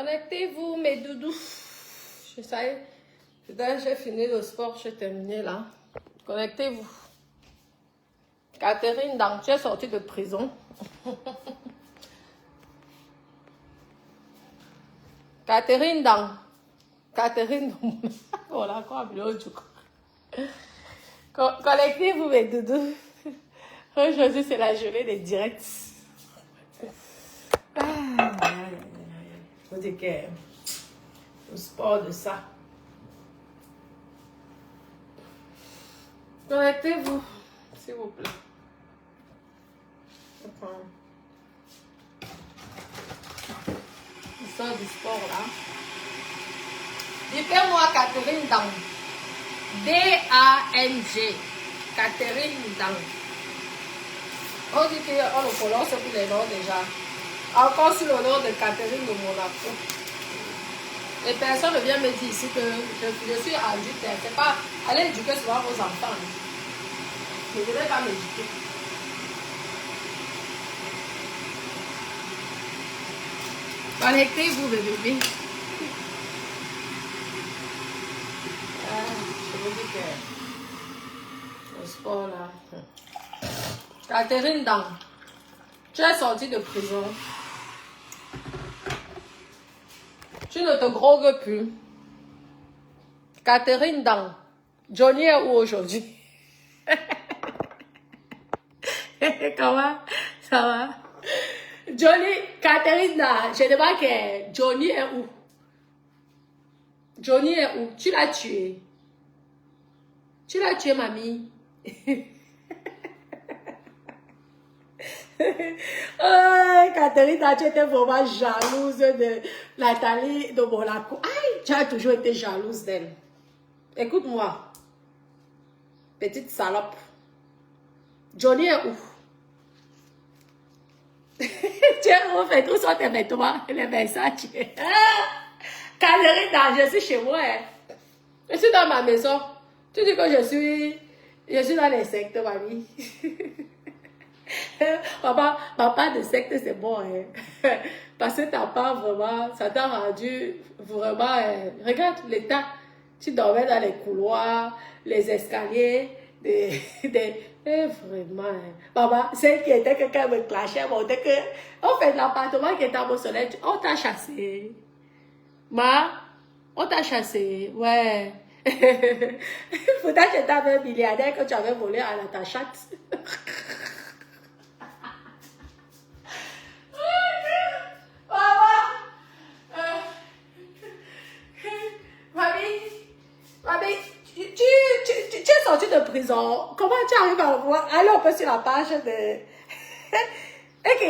Connectez-vous, mes doudous. Ça y est, j'ai fini le sport, j'ai terminé là. Connectez-vous. Catherine Dang, tu es sortie de prison. Catherine Dang. Catherine Dang. Voilà, quoi, connectez-vous, mes doudous. Aujourd'hui, c'est la journée des directs. Faut dire que le sport de ça. Connectez-vous, s'il vous plaît. L'histoire du sport là. Dites-moi Catherine Dang. D-A-N-G. Catherine Dang. On dit qu'on le prononce pour les noms déjà. Encore sur le nom de Catherine de Monaco. Les personnes viennent me dire ici que je suis adulte. C'est pas aller éduquer souvent vos enfants. Ne devez pas m'éduquer. Connectez-vous, bébé. Je vous dis que le sport là. Catherine Dang, tu es sortie de prison. Tu ne te grogues plus. Catherine Dang, Johnny est où aujourd'hui? Comment ça va? Johnny, Catherine Dang, je demande que Johnny est où? Johnny est où? Tu l'as tué. Tu l'as tué, mamie. Oh, Catherine, tu étais vraiment jalouse de Nathalie de Monaco. Aïe, tu as toujours été jalouse d'elle. Écoute-moi, petite salope. Johnny est où? Tu es où? Où sont tes vêtements? Les messages. Catherine, je suis chez moi. Je suis dans ma maison. Tu dis que je suis dans les sectes, mamie. Papa de secte, c'est bon. Hein? Parce que t'as pas vraiment, ça t'a rendu vraiment. Regarde l'état. Tu dormais dans les couloirs, les escaliers, vraiment. Hein? Papa, celle qui était quelqu'un me clashait, on dit que, en fait, l'appartement qui était à mon soleil, on t'a chassé. On t'a chassé, ouais. Pourtant, j'étais un milliardaire que tu avais volé à ta chatte. Mamie, tu es sortie de prison. Comment tu arrives à voir? Allez, on peut sur la page de... Ok.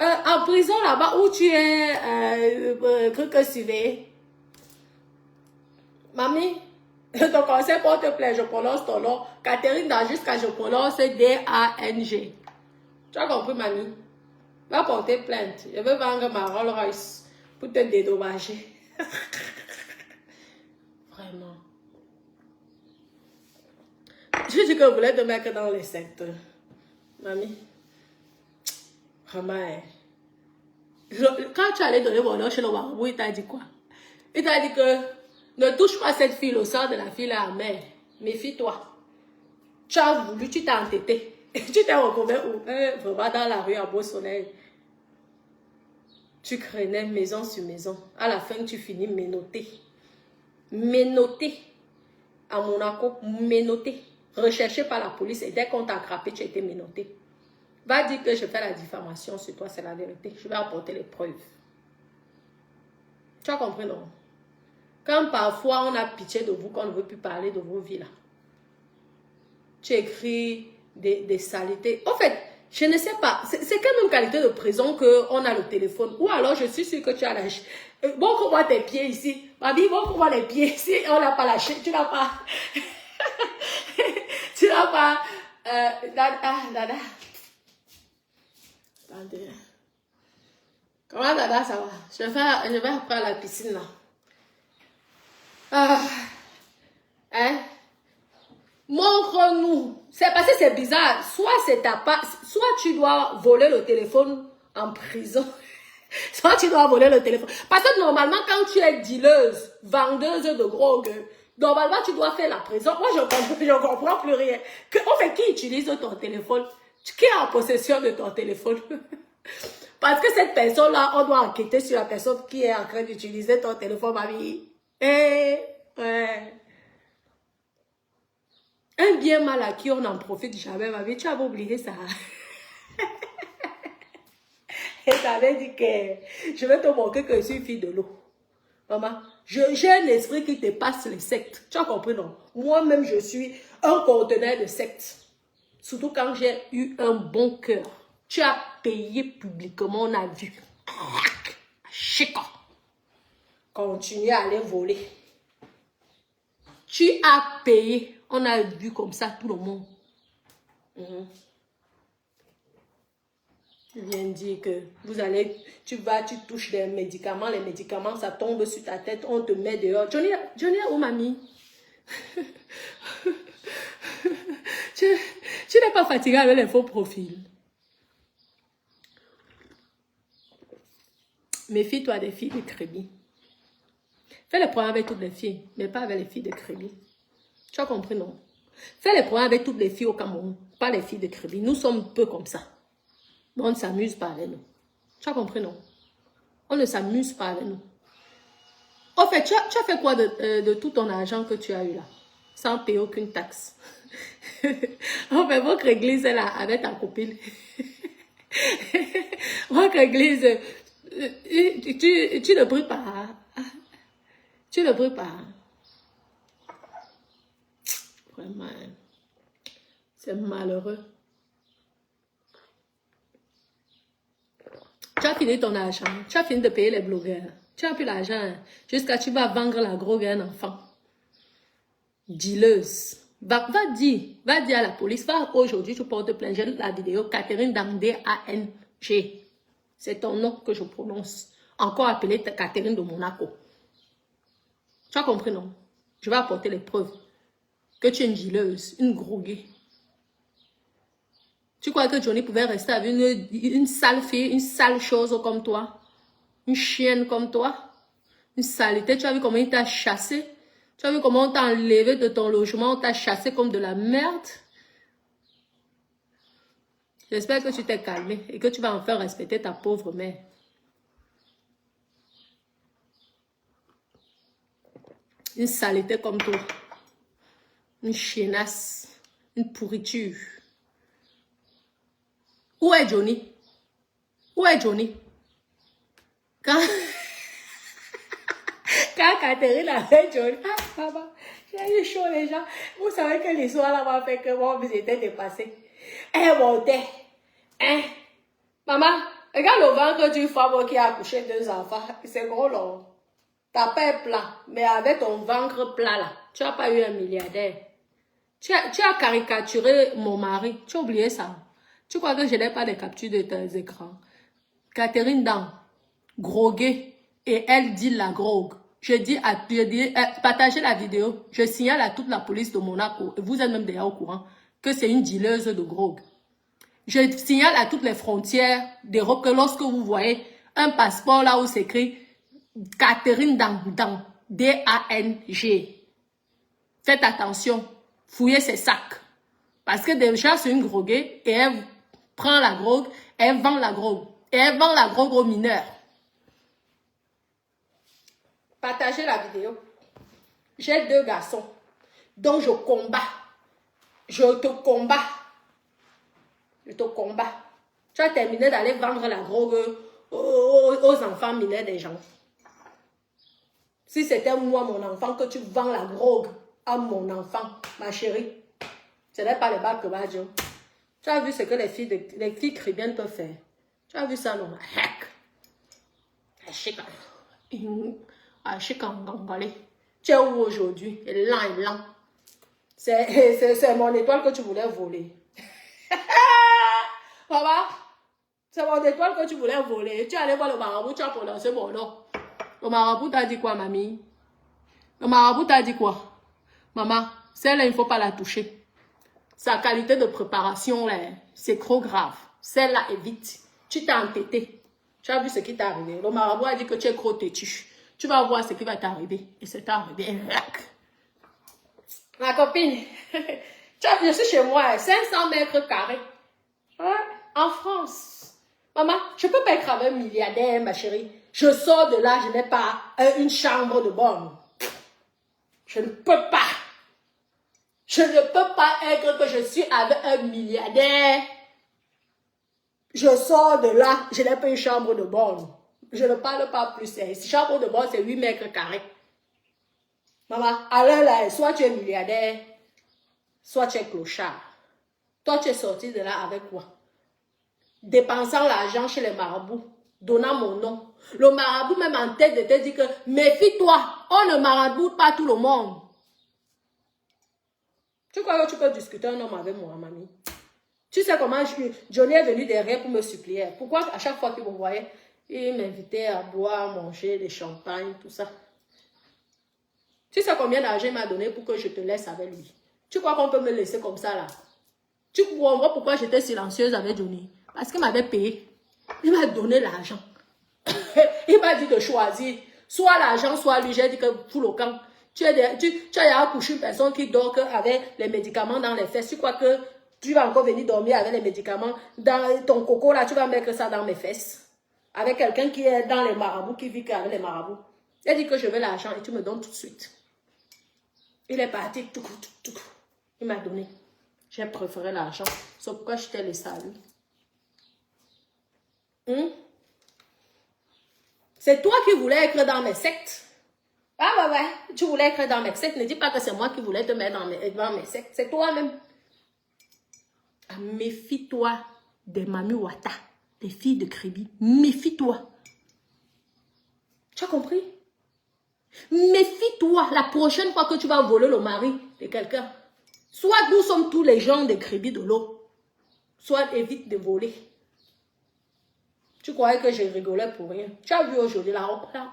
En prison là-bas où tu es, que suivez. Mamie, ton conseil porte plainte, je prononce ton nom. Catherine Dang, jusqu'à je prononce D-A-N-G. Tu as compris, mamie? Va porter plainte. Je veux vendre ma Rolls Royce pour te dédommager. Vraiment. Je dis que vous voulez te mettre dans les sectes. Mamie. Vraiment. Quand tu allais donner mon nom chez le marabout, il t'a dit quoi? Il t'a dit que ne touche pas cette fille au sang de la fille à la mère. Méfie-toi. Tu as voulu, tu t'es entêté. Tu t'es retrouvé vraiment dans la rue à beau soleil. Tu craignais maison sur maison. À la fin, tu finis menotté. Menotté. À Monaco, menotté. Recherché par la police et dès qu'on t'a attrapé, tu as été menotté. Va dire que je fais la diffamation sur toi, c'est la vérité. Je vais apporter les preuves. Tu as compris, non? Quand parfois on a pitié de vous, qu'on ne veut plus parler de vos vies là. Tu écris des saletés. En fait, je ne sais pas. C'est quelle même qualité de prison qu'on a le téléphone? Ou alors je suis sûre que tu as lâché. Bon, qu'on voit tes pieds ici. Mamie, bon, qu'on voit les pieds ici. On n'a pas lâché. Tu n'as pas. Tu n'as pas. Dada. Attendez. Comment Dada, ça va? Je vais après à la piscine là. Hein? Montre-nous. C'est parce que c'est bizarre. Soit c'est ta part, soit tu dois voler le téléphone en prison. Soit tu dois voler le téléphone. Parce que normalement, quand tu es dealeuse, vendeuse de drogue, normalement, tu dois faire la prison. Moi, je comprends plus rien. En fait, qui utilise ton téléphone? Qui est en possession de ton téléphone? Parce que cette personne-là, on doit enquêter sur la personne qui est en train d'utiliser ton téléphone, mamie. Ouais. Un bien mal acquis, on n'en profite jamais, mamie. Tu avais oublié ça. Et t'avais dit que je vais te montrer que je suis fille de l'eau. Maman, j'ai un esprit qui dépasse les sectes. Tu as compris, non? Moi-même, je suis un conteneur de sectes. Surtout quand j'ai eu un bon cœur. Tu as payé publiquement, on a vu. Chico. Continue à aller voler. Tu as payé. On a vu comme ça tout le monde. Tu viens dire que tu touches des médicaments, les médicaments, ça tombe sur ta tête, on te met dehors. Johnny, où mamie? Tu n'es pas fatigué avec les faux profils. Méfie-toi des filles de crédit. Fais les problèmes avec toutes les filles, mais pas avec les filles de crédit. Tu as compris, non? Fais les problèmes avec toutes les filles au Cameroun, pas les filles de crédit. Nous sommes peu comme ça. On ne s'amuse pas avec nous. Tu as compris, non? On ne s'amuse pas avec nous. En fait, tu as fait quoi de tout ton argent que tu as eu là? Sans payer aucune taxe. En fait, votre église est là avec ta copine. Votre église, tu ne pries pas. Tu ne pries pas. Vraiment, c'est malheureux. Tu as fini ton argent. Tu as fini de payer les blogueurs. Tu n'as plus l'argent. Jusqu'à tu vas vendre la drogue à un enfant. Dealeuse. Va dire à la police. Va aujourd'hui, tu portes plainte. J'ai la vidéo. Catherine Dandé A-N-G. C'est ton nom que je prononce. Encore appelée Catherine de Monaco. Tu as compris, non? Je vais apporter les preuves. Que tu es une dealeuse, une groguée. Tu crois que Johnny pouvait rester avec une sale fille, une sale chose comme toi? Une chienne comme toi? Une saleté. Tu as vu comment il t'a chassé? Tu as vu comment on t'a enlevé de ton logement? On t'a chassé comme de la merde? J'espère que tu t'es calmé et que tu vas enfin respecter ta pauvre mère. Une saleté comme toi. Une chiennasse. Une pourriture. Où est Johnny? Où est Johnny? Quand Catherine avait Johnny, papa, j'ai eu chaud les gens. Vous savez que l'histoire là m'a fait que moi, j'étais dépassée. Elle montait. Hein? Maman, regarde le ventre d'une femme qui a accouché 2 enfants. C'est gros là. T'as pas un plat, mais avec ton ventre plat là, tu n'as pas eu un milliardaire. Tu as caricaturé mon mari. Tu as oublié ça. Tu crois que je n'ai pas de capture de tes écrans? Catherine Dan, groguée, et elle dit la grogue. Je dis, partagez la vidéo. Je signale à toute la police de Monaco, et vous êtes même déjà au courant, que c'est une dealeuse de grogue. Je signale à toutes les frontières d'Europe que lorsque vous voyez un passeport là où c'est écrit Catherine Dan, D-A-N-G, faites attention, fouillez ses sacs. Parce que déjà, c'est une groguée et elle prend la drogue, elle vend la drogue. Et elle vend la drogue aux mineurs. Partagez la vidéo. J'ai 2 garçons dont je combats. Je te combats. Je te combats. Tu as terminé d'aller vendre la drogue aux enfants mineurs des gens. Si c'était moi, mon enfant, que tu vends la drogue à mon enfant, ma chérie, ce n'est pas le bas que va dire. Tu as vu ce que les filles chrétiennes peuvent faire. Tu as vu ça, non? Tu es où aujourd'hui? Lent. C'est mon étoile que tu voulais voler. Papa, c'est mon étoile que tu voulais voler. Tu es allé voir le marabout, tu as prononcé mon nom. Le marabout t'a dit quoi, mamie? Le marabout t'a dit quoi? Maman, celle-là, il ne faut pas la toucher. Sa qualité de préparation, c'est trop grave. Celle-là, évite. Tu t'es entêté. Tu as vu ce qui t'est arrivé. Le marabout a dit que tu es trop têtu. Tu vas voir ce qui va t'arriver. Et c'est arrivé. Ma copine, tu as vu, je suis chez moi, 500 mètres carrés. Ouais, en France. Maman, je ne peux pas être avec un milliardaire, ma chérie. Je sors de là, je n'ai pas une chambre de bonne. Je ne peux pas. Je ne peux pas être que je suis avec un milliardaire. Je sors de là, je n'ai pas une chambre de bonne. Je ne parle pas plus. Si chambre de bonne, c'est 8 mètres carrés. Maman, alors là, soit tu es milliardaire, soit tu es clochard. Toi, tu es sorti de là avec quoi? Dépensant l'argent chez les marabouts, donnant mon nom. Le marabout même en tête de te dire que méfie-toi, on ne maraboute pas tout le monde. Tu crois que tu peux discuter un homme avec moi, mamie? Tu sais comment Johnny est venu derrière pour me supplier. Pourquoi à chaque fois qu'il me voyait, il m'invitait à boire, manger des champagnes, tout ça. Tu sais combien d'argent il m'a donné pour que je te laisse avec lui? Tu crois qu'on peut me laisser comme ça là? Tu comprends pourquoi j'étais silencieuse avec Johnny? Parce qu'il m'avait payé. Il m'a donné l'argent. Il m'a dit de choisir. Soit l'argent, soit lui. J'ai dit que pour le camp. Tu as accouché une personne qui dort avec les médicaments dans les fesses. Tu crois que tu vas encore venir dormir avec les médicaments dans ton coco là, tu vas mettre ça dans mes fesses. Avec quelqu'un qui est dans les marabouts, qui vit avec les marabouts. Il dit que je veux l'argent et tu me donnes tout de suite. Il est parti. Il m'a donné. J'ai préféré l'argent. C'est pourquoi je t'ai laissé à lui. C'est toi qui voulais être dans mes sectes. Ah ouais, tu voulais être dans mes sectes. Ne dis pas que c'est moi qui voulais te mettre dans mes sectes. C'est toi-même. Ah, méfie-toi des Mami Wata, des filles de Kribi. Méfie-toi. Tu as compris? Méfie-toi la prochaine fois que tu vas voler le mari de quelqu'un. Soit nous sommes tous les gens de Kribi de l'eau, soit évite de voler. Tu croyais que je rigolais pour rien. Tu as vu aujourd'hui la robe là?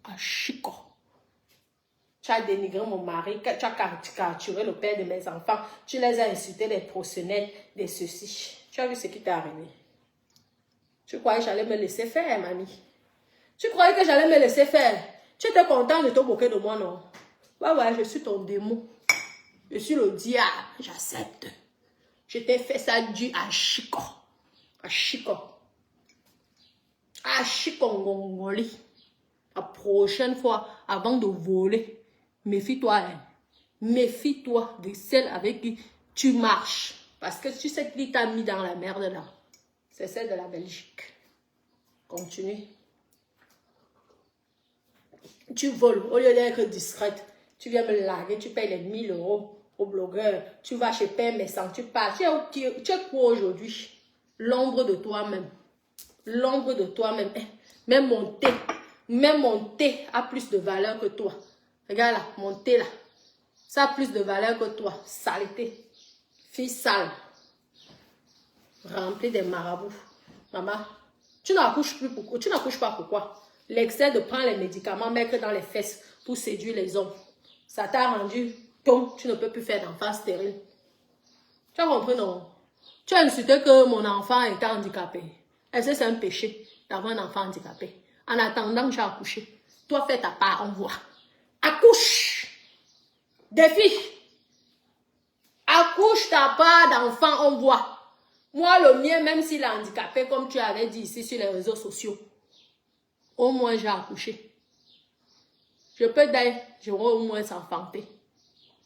Ah, chico. Tu as dénigré mon mari, tu as caricaturé le père de mes enfants, tu les as insultés, des proxénètes, des ceci. Tu as vu ce qui t'est arrivé. Tu croyais que j'allais me laisser faire, mamie? Tu croyais que j'allais me laisser faire? Tu étais content de te moquer de moi, non? Ouais, je suis ton démon. Je suis le diable, j'accepte. Je t'ai fait ça dû à Chico. À Chico. À Chikongongoli. La prochaine fois, avant de voler, méfie-toi. Hein. Méfie-toi de celle avec qui tu marches. Parce que tu sais qui t'a mis dans la merde là. C'est celle de la Belgique. Continue. Tu voles. Au lieu d'être discrète, tu viens me larguer. Tu payes les 1000 € au blogueur. Tu vas chez Père Messan. Tu pars. Tu es quoi aujourd'hui? L'ombre de toi-même. L'ombre de toi-même. Même mon thé a plus de valeur que toi. Regarde là, mon thé là. Ça a plus de valeur que toi. Saleté. Fille sale. Remplie des marabouts. Maman, tu n'accouches plus pourquoi? Tu n'accouches pas pourquoi? L'excès de prendre les médicaments, mettre dans les fesses pour séduire les hommes. Ça t'a rendu ton, tu ne peux plus faire d'enfant stérile. Tu as compris, non? Tu as insulté que mon enfant était handicapé. Est-ce que c'est un péché d'avoir un enfant handicapé? En attendant que j'ai accouché. Toi, fais ta part, on voit. Accouche! Défi! Accouche ta part d'enfant, on voit. Moi, le mien, même s'il est handicapé, comme tu avais dit ici sur les réseaux sociaux, au moins j'ai accouché. Je peux dire, j'aurai au moins enfanté.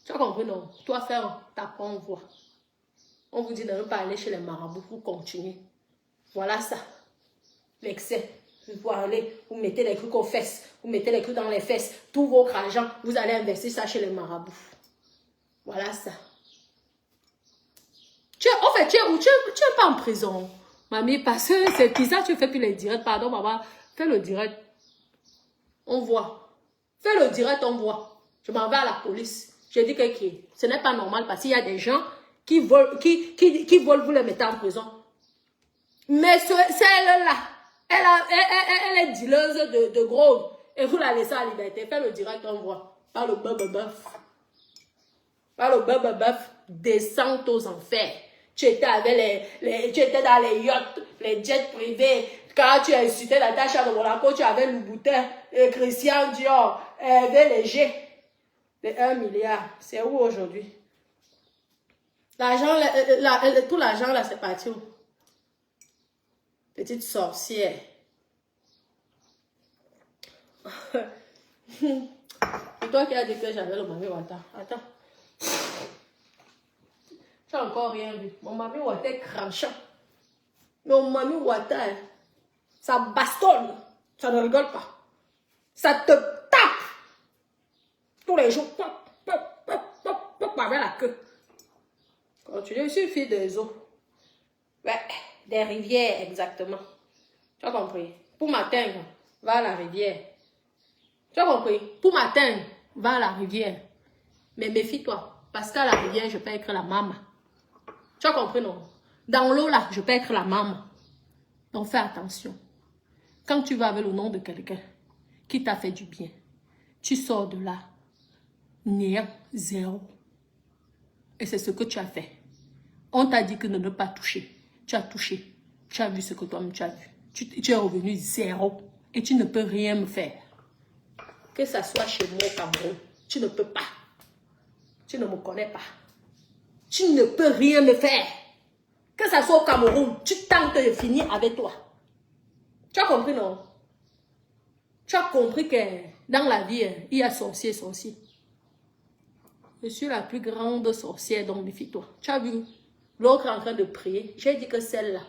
Tu as compris, non? Toi, fais ta part, on voit. On vous dit de ne pas aller chez les marabouts pour continuer. Voilà ça. L'excès. Vous allez, vous mettez les trucs aux fesses, vous mettez les trucs dans les fesses, tout votre argent, vous allez investir ça chez les marabouts. Voilà ça. En fait, tu es pas en prison, mamie, parce que c'est bizarre, tu fais plus les directs. Pardon, maman, fais le direct. On voit. Fais le direct, on voit. Je m'en vais à la police. Je dis que ce n'est pas normal parce qu'il y a des gens qui veulent vous les mettre en prison. Mais celle-là, elle est dealeuse de gros. Et vous la laissez à liberté. Fais le direct, on voit. Pas le bœuf. Pas le bœuf. Descente aux enfers. Tu étais avec tu étais dans les yachts, les jets privés. Quand tu as insulté la Natacha de Monaco, tu avais Louboutin et Christian Dior, Hervé Léger. De 1 milliard. C'est où aujourd'hui? L'argent, tout l'argent là, c'est parti où? Petite sorcière. C'est toi qui as dit que j'avais le Mami Wata. Attends. Tu n'as encore rien vu. Mon Mami Wata est cranchant. Mon Mami Wata, ça bastonne. Ça ne rigole pas. Ça te tape. Tous les jours. Pop, pop, pop, pop, pop, avec la queue. Continue, il suffit des eaux. Ouais, des rivières, exactement. Tu as compris? Pour m'atteindre, va à la rivière. Tu as compris? Pour m'atteindre, va à la rivière. Mais méfie-toi. Parce qu'à la rivière, je peux être la maman. Tu as compris, non? Dans l'eau, là, je peux être la maman. Donc, fais attention. Quand tu vas avec le nom de quelqu'un qui t'a fait du bien, tu sors de là, néant, zéro. Et c'est ce que tu as fait. On t'a dit que de ne pas toucher. Tu as touché. Tu as vu ce que toi-même tu as vu. Tu es revenu zéro. Et tu ne peux rien me faire. Que ça soit chez moi au Cameroun, tu ne peux pas. Tu ne me connais pas. Tu ne peux rien me faire. Que ça soit au Cameroun, tu tentes de finir avec toi. Tu as compris, non? Tu as compris que dans la vie, il y a sorcier. Je suis la plus grande sorcière, donc méfie-toi. Tu as vu l'autre en train de prier? J'ai dit que celle-là,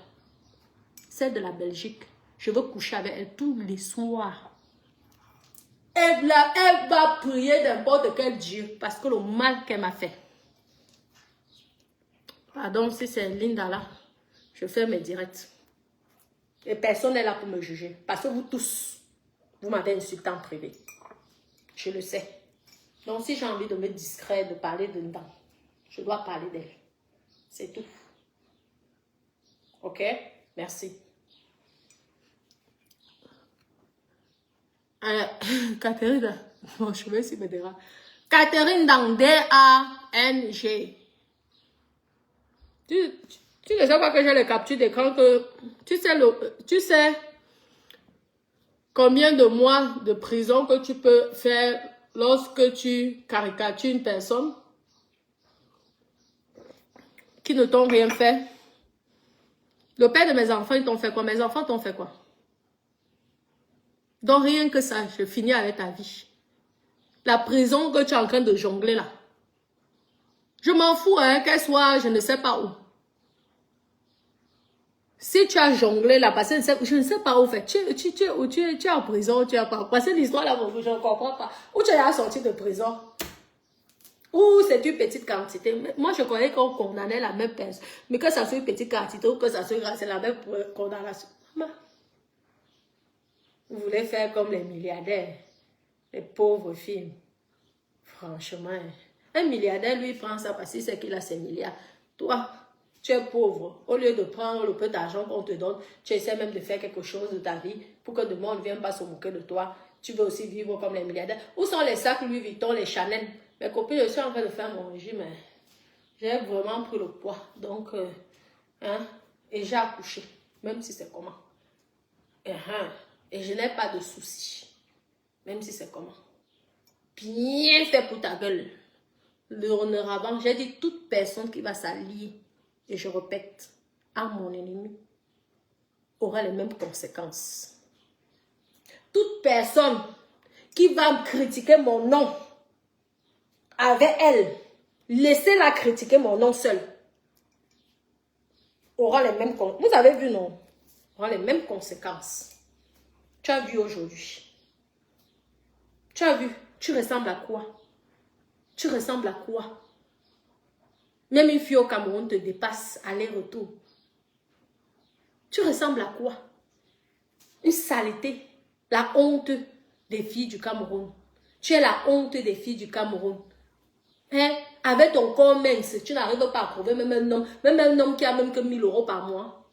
celle de la Belgique, je veux coucher avec elle tous les soirs. Elle va prier n'importe quel Dieu parce que le mal qu'elle m'a fait. Pardon si c'est Linda là. Je fais mes directs. Et personne n'est là pour me juger. Parce que vous tous, vous m'avez insulté en privé. Je le sais. Donc si j'ai envie de me distraire, de parler de Linda, je dois parler d'elle. C'est tout. Ok? Merci. Catherine, bon, je vais essayer de me dire. Catherine dans D-A-N-G. Tu ne sais pas que j'ai le capture d'écran que tu sais combien de mois de prison que tu peux faire lorsque tu caricatures une personne qui ne t'ont rien fait. Le père de mes enfants, ils t'ont fait quoi? Mes enfants t'ont fait quoi? Donc rien que ça, je finis avec ta vie. La prison que tu es en train de jongler là. Je m'en fous, hein, qu'elle soit, je ne sais pas où. Si tu as jonglé là, parce que je ne sais pas où faire. Tu es en prison, tu es pas. Parce que l'histoire là, je ne comprends pas. Où tu es sorti de prison? Ou c'est une petite quantité. Moi, je croyais qu'on condamnait la même personne. Mais que ça soit une petite quantité ou que ça soit c'est la même condamnation. Maman, vous voulez faire comme les milliardaires, les pauvres filles. Franchement, un milliardaire, lui, prend ça parce qu'il sait qu'il a ses milliards. Toi, tu es pauvre. Au lieu de prendre le peu d'argent qu'on te donne, tu essaies même de faire quelque chose de ta vie pour que demain, on ne vienne pas se moquer de toi. Tu veux aussi vivre comme les milliardaires. Où sont les sacs Louis Vuitton, les Chanel? Mes copines, je suis en train de faire mon régime. J'ai vraiment pris le poids. Donc, et j'ai accouché. Même si c'est comment. Et je n'ai pas de soucis. Même si c'est comment. Bien fait pour ta gueule. L'honorable, j'ai dit toute personne qui va s'allier, et je répète, à mon ennemi, aura les mêmes conséquences. Toute personne qui va me critiquer mon nom, avec elle, laissez-la critiquer mon nom seul, aura les mêmes conséquences. Vous avez vu, non? Aura les mêmes conséquences. Tu as vu aujourd'hui. Tu as vu, tu ressembles à quoi? Tu ressembles à quoi? Même une fille au Cameroun te dépasse aller-retour. Tu ressembles à quoi? Une saleté. La honte des filles du Cameroun. Tu es la honte des filles du Cameroun. Hein? Avec ton corps mince, tu n'arrives pas à trouver même un homme qui a même que 1000 € par mois.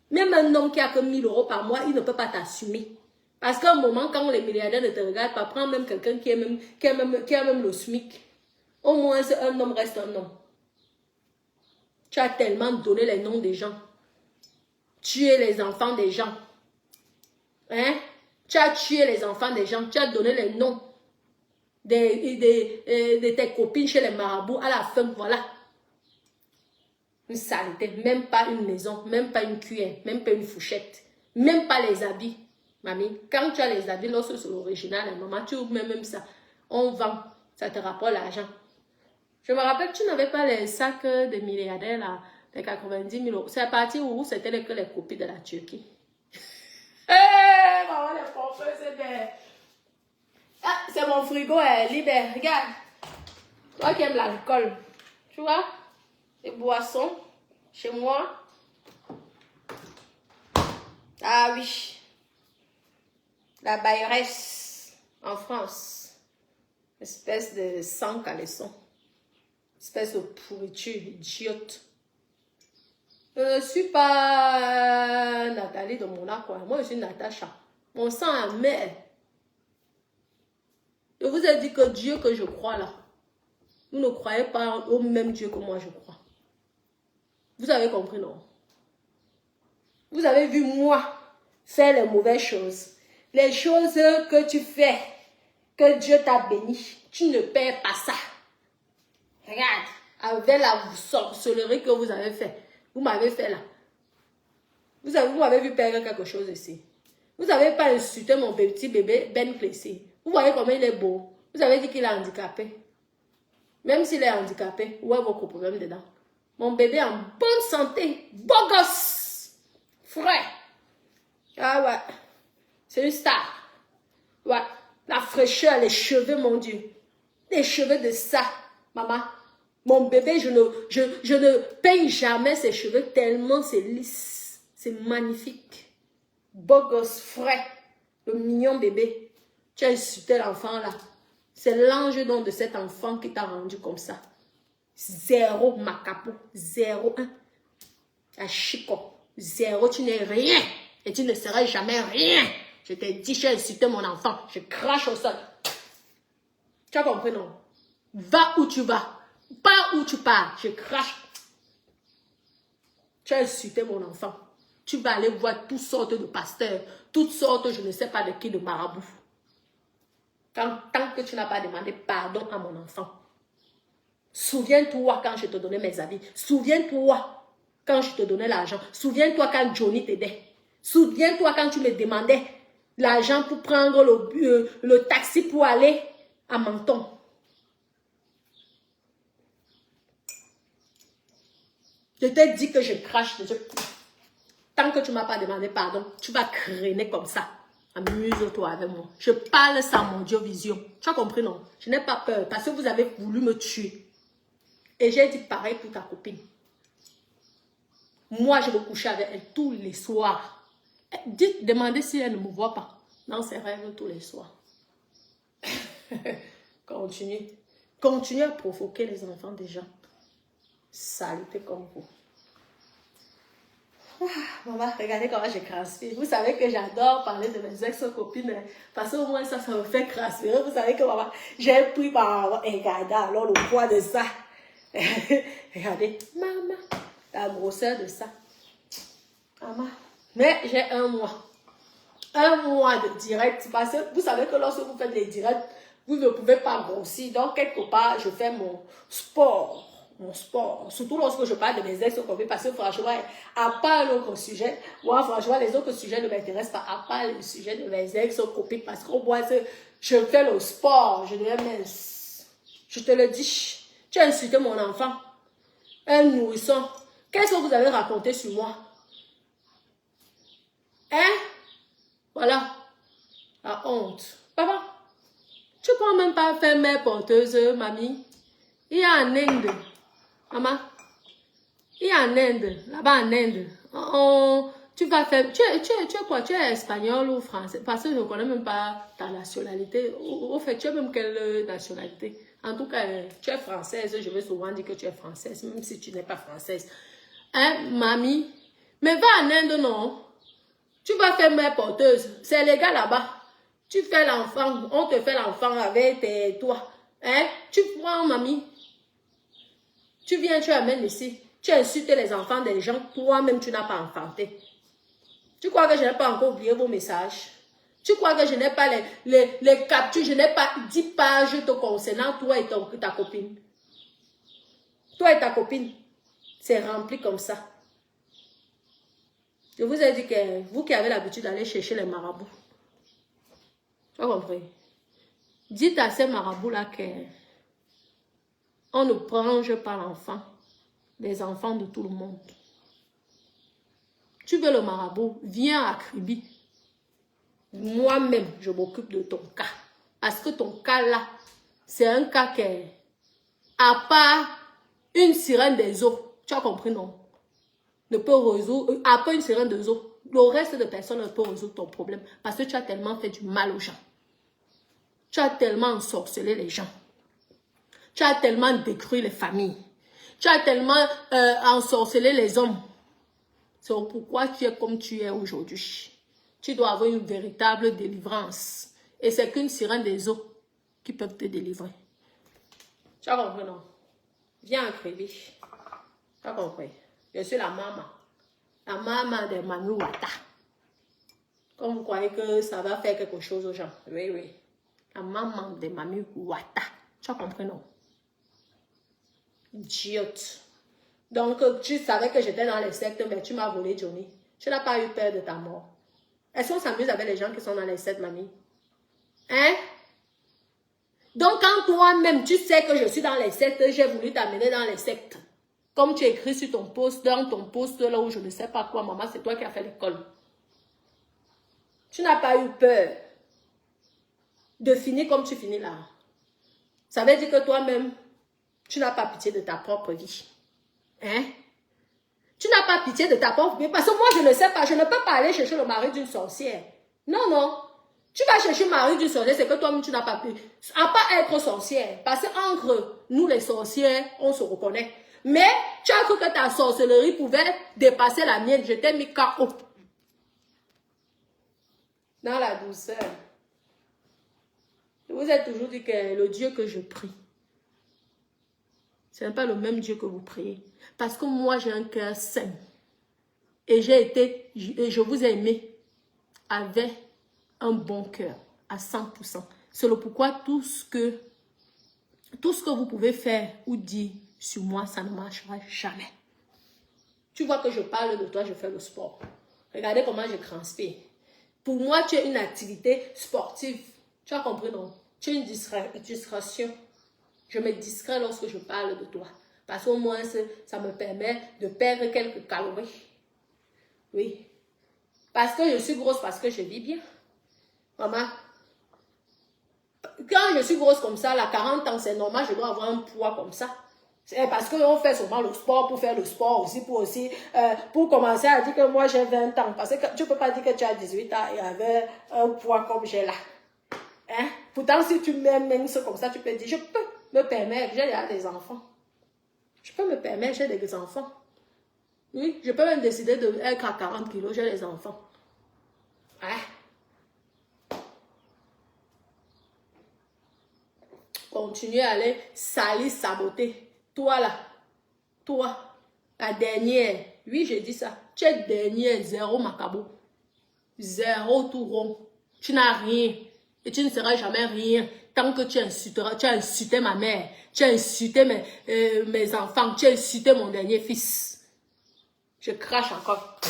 Même un homme qui a que 1000 € par mois, il ne peut pas t'assumer. Parce qu'à un moment, quand les milliardaires ne te regardent pas, prends même quelqu'un qui a même le SMIC. Au moins, un homme reste un homme. Tu as tellement donné les noms des gens. Tu es les enfants des gens. Hein? Tu as tué les enfants des gens, tu as donné les noms de tes copines chez les marabouts. À la fin, voilà. Une saleté, même pas une maison, même pas une cuillère, même pas une fourchette, même pas les habits. Mamie, quand tu as les habits, lorsque c'est l'original, maman, tu ouvres même ça. On vend, ça te rapporte l'argent. Je me rappelle que tu n'avais pas les sacs des milliardaires, là, les 90 000 euros. C'est à partir où c'était que les copies de la Turquie. Maman, les pauvres, c'est bien. Ah, c'est mon frigo, libère. Regarde. Toi qui aimes l'alcool, tu vois, les boissons, chez moi. Ah oui. La Bayeresse, en France. Espèce de sang caleçon. Espèce de pourriture idiote. Je ne suis pas Nathalie de Monaco. Moi, je suis Natacha. Mon sang amer. Je vous ai dit que Dieu que je crois là, vous ne croyez pas au même Dieu que moi je crois. Vous avez compris, non? Vous avez vu moi faire les mauvaises choses. Les choses que tu fais, que Dieu t'a béni. Tu ne perds pas ça. Regarde, avec la sorcellerie que vous avez fait. Vous m'avez fait là. Vous m'avez vu perdre quelque chose ici. Vous n'avez pas insulté mon petit bébé Ben Clessy. Vous voyez comment il est beau. Vous avez dit qu'il est handicapé. Même s'il est handicapé, où est votre problème dedans? Mon bébé est en bonne santé. Beau gosse. Frais. Ah ouais. C'est une star. Ouais. La fraîcheur, les cheveux, mon Dieu. Les cheveux de ça. Maman. Mon bébé, je ne peigne jamais ses cheveux tellement c'est lisse. C'est magnifique. Beau gosse frais. Le mignon bébé. Tu as insulté l'enfant là. C'est l'ange donc de cet enfant qui t'a rendu comme ça. Zéro macapo. 0,1. À chico. 0, tu n'es rien. Et tu ne seras jamais rien. Je t'ai dit, j'ai insulté mon enfant. Je crache au sol. Tu as compris, non? Va où tu vas. Pas où tu pars. Je crache. Tu as insulté mon enfant. Tu vas aller voir toutes sortes de pasteurs. Toutes sortes, je ne sais pas de qui, de marabouts. Tant que tu n'as pas demandé pardon à mon enfant. Souviens-toi quand je te donnais mes habits. Souviens-toi quand je te donnais l'argent. Souviens-toi quand Johnny t'aidait. Souviens-toi quand tu me demandais l'argent pour prendre le taxi pour aller à Menton. Je t'ai dit que je crache. Tant que tu ne m'as pas demandé pardon, tu vas créner comme ça. Amuse-toi avec moi. Je parle sans mon Dieu vision. Tu as compris, non? Je n'ai pas peur parce que vous avez voulu me tuer. Et j'ai dit pareil pour ta copine. Moi, je vais coucher avec elle tous les soirs. Demandez si elle ne me voit pas. Dans ses rêves tous les soirs. Continue. Continue à provoquer les enfants des gens. Saleté comme vous. Maman, regardez comment je transpire. Vous savez que j'adore parler de mes ex-copines. Parce qu'au moins ça me fait transpirer. Vous savez que maman, j'ai pris par... Regardez alors le poids de ça. Regardez, maman, la grosseur de ça. Maman. Mais j'ai un mois. Un mois de direct. Parce que vous savez que lorsque vous faites des directs, vous ne pouvez pas grossir. Donc, quelque part, je fais mon sport. Mon sport. Surtout lorsque je parle de mes ex-copines. Parce que franchement, à part l'autre sujet, moi, franchement, les autres sujets ne m'intéressent pas. À part le sujet de mes ex-copines. Parce qu'au moins, je fais le sport. Je deviens mince. Je te le dis. Tu as insulté mon enfant. Un nourrisson. Qu'est-ce que vous avez raconté sur moi? Hein? Voilà. La honte. Papa, tu ne peux même pas faire mère porteuse, mamie. Il y a en Inde. Maman. Il y a en Inde. Là-bas en Inde. Tu vas faire... Tu es quoi? Tu es espagnol ou français? Parce que je ne connais même pas ta nationalité. Au fait, tu es même quelle nationalité? En tout cas, tu es française. Je vais souvent dire que tu es française, même si tu n'es pas française. Hein, mamie? Mais va en Inde, non? Tu vas faire mère porteuse. C'est légal là-bas. Tu fais l'enfant. On te fait l'enfant avec toi. Hein? Tu prends, mamie. Tu viens, tu amènes ici. Tu insultes les enfants des gens. Toi-même, tu n'as pas enfanté. Tu crois que je n'ai pas encore oublié vos messages? Tu crois que je n'ai pas les captures, je n'ai pas 10 pages te concernant toi et ta copine. Toi et ta copine, c'est rempli comme ça. Je vous ai dit que vous qui avez l'habitude d'aller chercher les marabouts, tu as compris? Dites à ces marabouts-là qu'on ne prenge pas l'enfant, les enfants de tout le monde. Tu veux le marabout, viens à Kribi. Moi-même, je m'occupe de ton cas. Parce que ton cas là, c'est un cas qui est, à part une sirène des eaux, tu as compris, non? Ne peut résoudre, à part une sirène des eaux, le reste de personnes ne peut résoudre ton problème. Parce que tu as tellement fait du mal aux gens. Tu as tellement ensorcelé les gens. Tu as tellement détruit les familles. Tu as tellement ensorcelé les hommes. C'est pourquoi tu es comme tu es aujourd'hui. Tu dois avoir une véritable délivrance. Et c'est qu'une sirène des eaux qui peuvent te délivrer. Tu as compris, non? Viens à Kribi. Tu as compris? Je suis la maman. La maman de Mami Wata. Comme vous croyez que ça va faire quelque chose aux gens. Oui, oui. La maman de Mami Wata. Tu as compris, non? Idiote. Donc, tu savais que j'étais dans les sectes, mais tu m'as volé Johnny. Tu n'as pas eu peur de ta mort. Est-ce qu'on s'amuse avec les gens qui sont dans les sectes, mamie? Hein? Donc, quand toi-même, tu sais que je suis dans les sectes, j'ai voulu t'amener dans les sectes. Comme tu écris sur ton post, dans ton post, là où je ne sais pas quoi, maman, c'est toi qui as fait l'école. Tu n'as pas eu peur de finir comme tu finis là. Ça veut dire que toi-même, tu n'as pas pitié de ta propre vie. Hein? Tu n'as pas pitié de ta propre vie. Parce que moi, je ne sais pas. Je ne peux pas aller chercher le mari d'une sorcière. Non, non. Tu vas chercher le mari d'une sorcière, c'est que toi-même, tu n'as pas pu. À pas être sorcière. Parce qu'entre nous, les sorcières, on se reconnaît. Mais tu as cru que ta sorcellerie pouvait dépasser la mienne. Je t'ai mis KO. Dans la douceur. Je vous ai toujours dit que le Dieu que je prie, ce n'est pas le même Dieu que vous priez. Parce que moi, j'ai un cœur saint. Et je vous ai aimé avec un bon cœur, à 100%. C'est le pourquoi tout ce que vous pouvez faire ou dire sur moi, ça ne marchera jamais. Tu vois que je parle de toi, je fais le sport. Regardez comment je transpire. Pour moi, tu es une activité sportive. Tu as compris, non? Tu es une distraction. Je me distrais lorsque je parle de toi. Parce qu'au moins, ça me permet de perdre quelques calories. Oui. Parce que je suis grosse, parce que je vis bien. Maman, quand je suis grosse comme ça, à 40 ans, c'est normal, je dois avoir un poids comme ça. C'est parce qu'on fait souvent le sport pour faire le sport aussi, pour commencer à dire que moi j'ai 20 ans. Parce que tu ne peux pas dire que tu as 18 ans et avec un poids comme j'ai là. Hein? Pourtant, si tu m'aimes mince comme ça, tu peux dire, je peux me permettre, j'ai déjà des enfants. Je peux me permettre, j'ai des enfants. Oui, je peux même décider d'être à 40 kilos, j'ai des enfants. Hein? Continue à aller salir, saboter. Toi là, toi, la dernière, oui j'ai dit ça, tu es dernière, zéro macabo, zéro tout rond, tu n'as rien et tu ne seras jamais rien tant que tu as insulté ma mère, tu as insulté mes enfants, tu as insulté mon dernier fils. Je crache encore.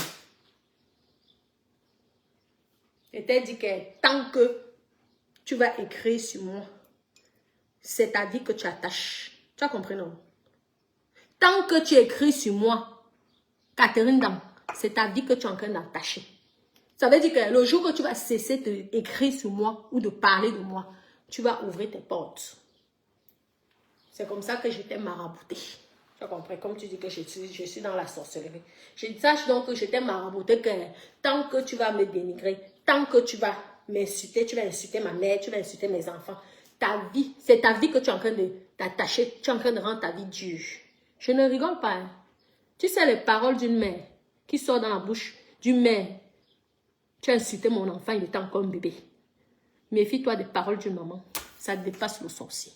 Je t'ai dit que tant que tu vas écrire sur moi, c'est ta vie que tu attaches. Tu as compris, non? Tant que tu écris sur moi, Catherine Dam, c'est ta vie que tu es en train d'attacher. Ça veut dire que le jour que tu vas cesser d'écrire sur moi ou de parler de moi, tu vas ouvrir tes portes. C'est comme ça que je t'ai marabouté. Tu as compris? Comme tu dis que je suis dans la sorcellerie. Je sache donc que je t'ai marabouté que tant que tu vas me dénigrer, tant que tu vas m'insulter, tu vas insulter ma mère, tu vas insulter mes enfants, ta vie, c'est ta vie que tu es en train de t'attacher, tu es en train de rendre ta vie dure. Je ne rigole pas. Hein. Tu sais les paroles d'une mère qui sort dans la bouche d'une mère. Tu as insulté mon enfant, il était encore un bébé. Méfie-toi des paroles d'une maman. Ça dépasse le sorcier.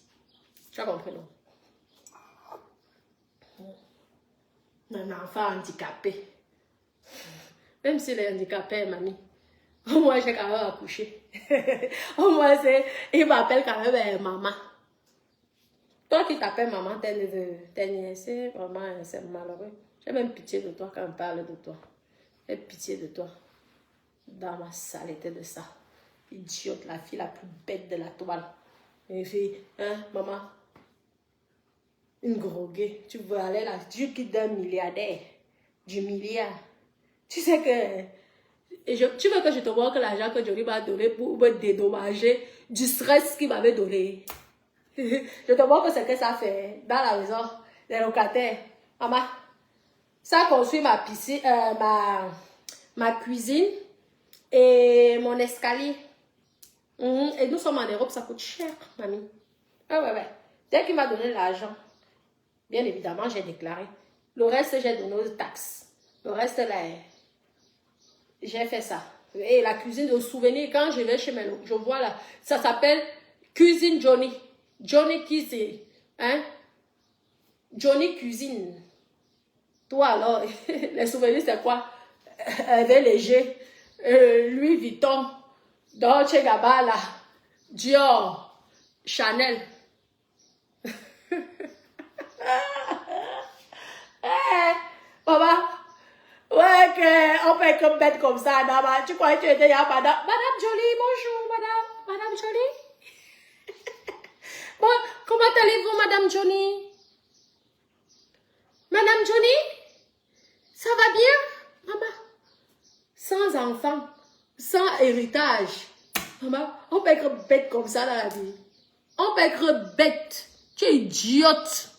Tu as compris, non? Un enfant handicapé. Même s'il est handicapé, mamie. Au moins, j'ai quand même accouché. Au moins, il m'appelle quand même maman. Toi qui t'appelles maman, tes neveux, tes nièces, vraiment, c'est malheureux. J'ai même pitié de toi quand on parle de toi. J'ai pitié de toi. Dans ma saleté de ça. Idiote, la fille la plus bête de la toile. Et fille, hein, maman, une groguée. Tu veux aller là, tu quittes d'un milliardaire, du milliard. Tu sais que, tu veux que je te montre l'argent que Johnny m'a donné pour me dédommager du stress qu'il m'avait donné. Je te montre ce que ça fait dans la maison, les locataires. Maman, ça construit ma piscine, ma cuisine et mon escalier. Et nous sommes en Europe, ça coûte cher, mamie. Ah ouais. Dès qu'il m'a donné l'argent, bien évidemment, j'ai déclaré. Le reste, j'ai donné aux taxes. Le reste, là, j'ai fait ça. Et la cuisine de souvenir, quand je vais chez mes je vois là, ça s'appelle Cuisine Johnny. Johnny Cuisine. Hein? Johnny Cuisine. Toi, alors, les souvenirs, c'est quoi? Hervé Léger, Louis Vuitton, Dolce Gabbana, Dior, Chanel. Maman, ouais, on peut être bête comme ça, madame. Tu croyais que tu étais là, Madame Jolie, bonjour, Madame Jolie. Bon, comment allez-vous, Madame Johnny? Madame Johnny? Ça va bien, maman? Sans enfant, sans héritage. Maman, on peut être bête comme ça dans la vie. On peut être bête. Tu es idiote.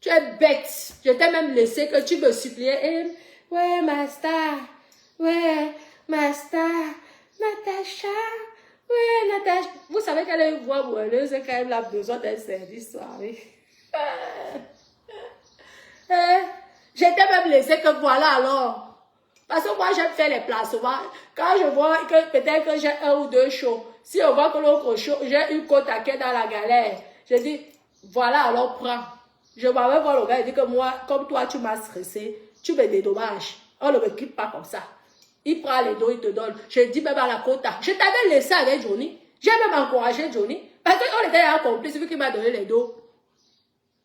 Tu es bête. Je t'ai même laissé que tu me suppliais. Ouais, ma star. Ouais, ma star. Natacha. Ouais, Natacha. Vous savez qu'elle a une voix moelleuse quand elle a besoin d'un service soirée. Je t'ai même laissé que voilà alors. Parce que moi, j'aime faire les placements. Quand je vois que peut-être que j'ai un ou deux shows, si on voit que l'autre show, j'ai une côte à quai dans la galère, je dis, voilà, alors prends. Je m'avais voir le gars, il dit que moi, comme toi, tu m'as stressé, tu me dédommages. On ne me quitte pas comme ça. Il prend les dos, il te donne. Je dis même à la quota. Je t'avais laissé avec Johnny. J'ai même encouragé Johnny. Parce qu'on était un complice, vu qu'il m'a donné les dos.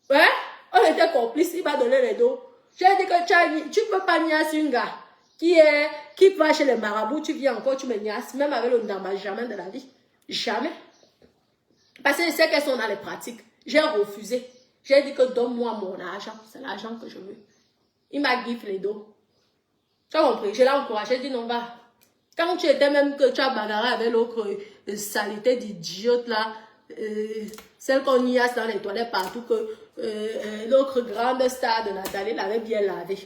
Ouais? On était complices, il m'a donné les dos. J'ai dit que tu ne peux pas niasser un gars qui va chez les marabouts, tu viens encore, tu me niasses, même avec le nama, jamais de la vie. Jamais. Parce que je sais qu'elles sont dans les pratiques. J'ai refusé. J'ai dit que donne-moi mon argent. C'est l'argent que je veux. Il m'a giflé les dos. Tu as compris? Je l'ai encouragé. J'ai dit non, va. Quand tu étais même que tu as bagarré avec l'autre saleté d'idiote là, celle qu'on niasse dans les toilettes partout, que l'autre grande star de Nathalie l'avait bien lavé.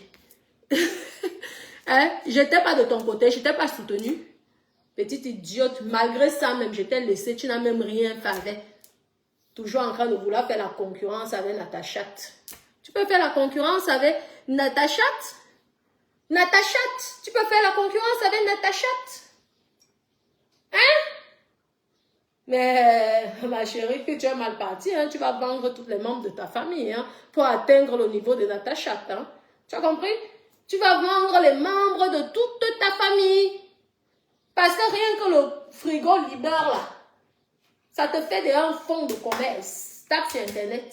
Hein? Je n'étais pas de ton côté, je n'étais pas soutenue. Petite idiote, malgré ça même, je t'ai laissé, tu n'as même rien fait avec. Toujours en train de vouloir faire la concurrence avec Natacha. Tu peux faire la concurrence avec Natacha? Natacha, tu peux faire la concurrence avec Natacha? Hein? Mais ma chérie, que tu es mal partie, hein? Tu vas vendre tous les membres de ta famille hein? Pour atteindre le niveau de Natacha. Hein? Tu as compris? Tu vas vendre les membres de toute ta famille. Parce que rien que le frigo libère là, ça te fait un fonds de commerce. Tape sur Internet.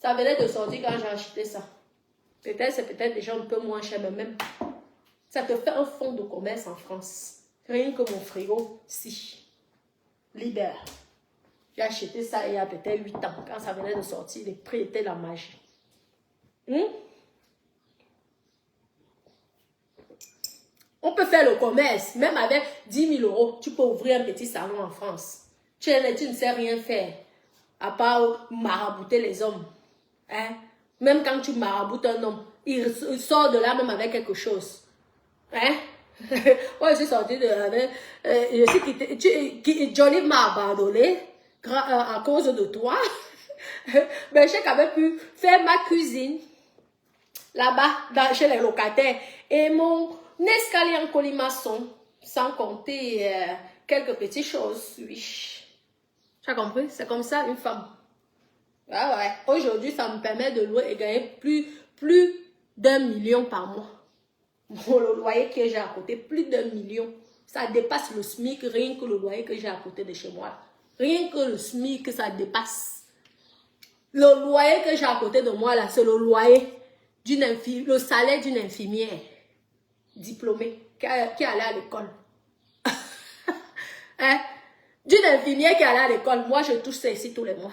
Ça venait de sortir quand j'ai acheté ça. Peut-être c'est peut-être déjà un peu moins cher, mais même. Ça te fait un fonds de commerce en France. Rien que mon frigo, si. Libère. J'ai acheté ça il y a peut-être 8 ans. Quand ça venait de sortir, les prix étaient la magie. On peut faire le commerce, même avec 10 000 euros, tu peux ouvrir un petit salon en France. Tu ne sais rien faire, à part marabouter les hommes. Hein? Même quand tu maraboutes un homme, il sort de là même avec quelque chose. Hein? Moi, je suis sortie de là. Johnny m'a abandonné à cause de toi. Mais j'ai quand même pu faire ma cuisine là-bas, chez les locataires. Et mon escalier en colimaçon, sans compter quelques petites choses, oui. Tu as compris? C'est comme ça une femme. Ah ouais. Aujourd'hui, ça me permet de louer et gagner plus d'1 million par mois. Le loyer que j'ai à côté, plus d'1 million. Ça dépasse le SMIC, rien que le loyer que j'ai à côté de chez moi. Rien que le SMIC, ça dépasse. Le loyer que j'ai à côté de moi, là, c'est le loyer le salaire d'une infirmière diplômée qui allait à l'école. Hein? D'une infirmière qui allait à l'école. Moi, je touche ça ici tous les mois.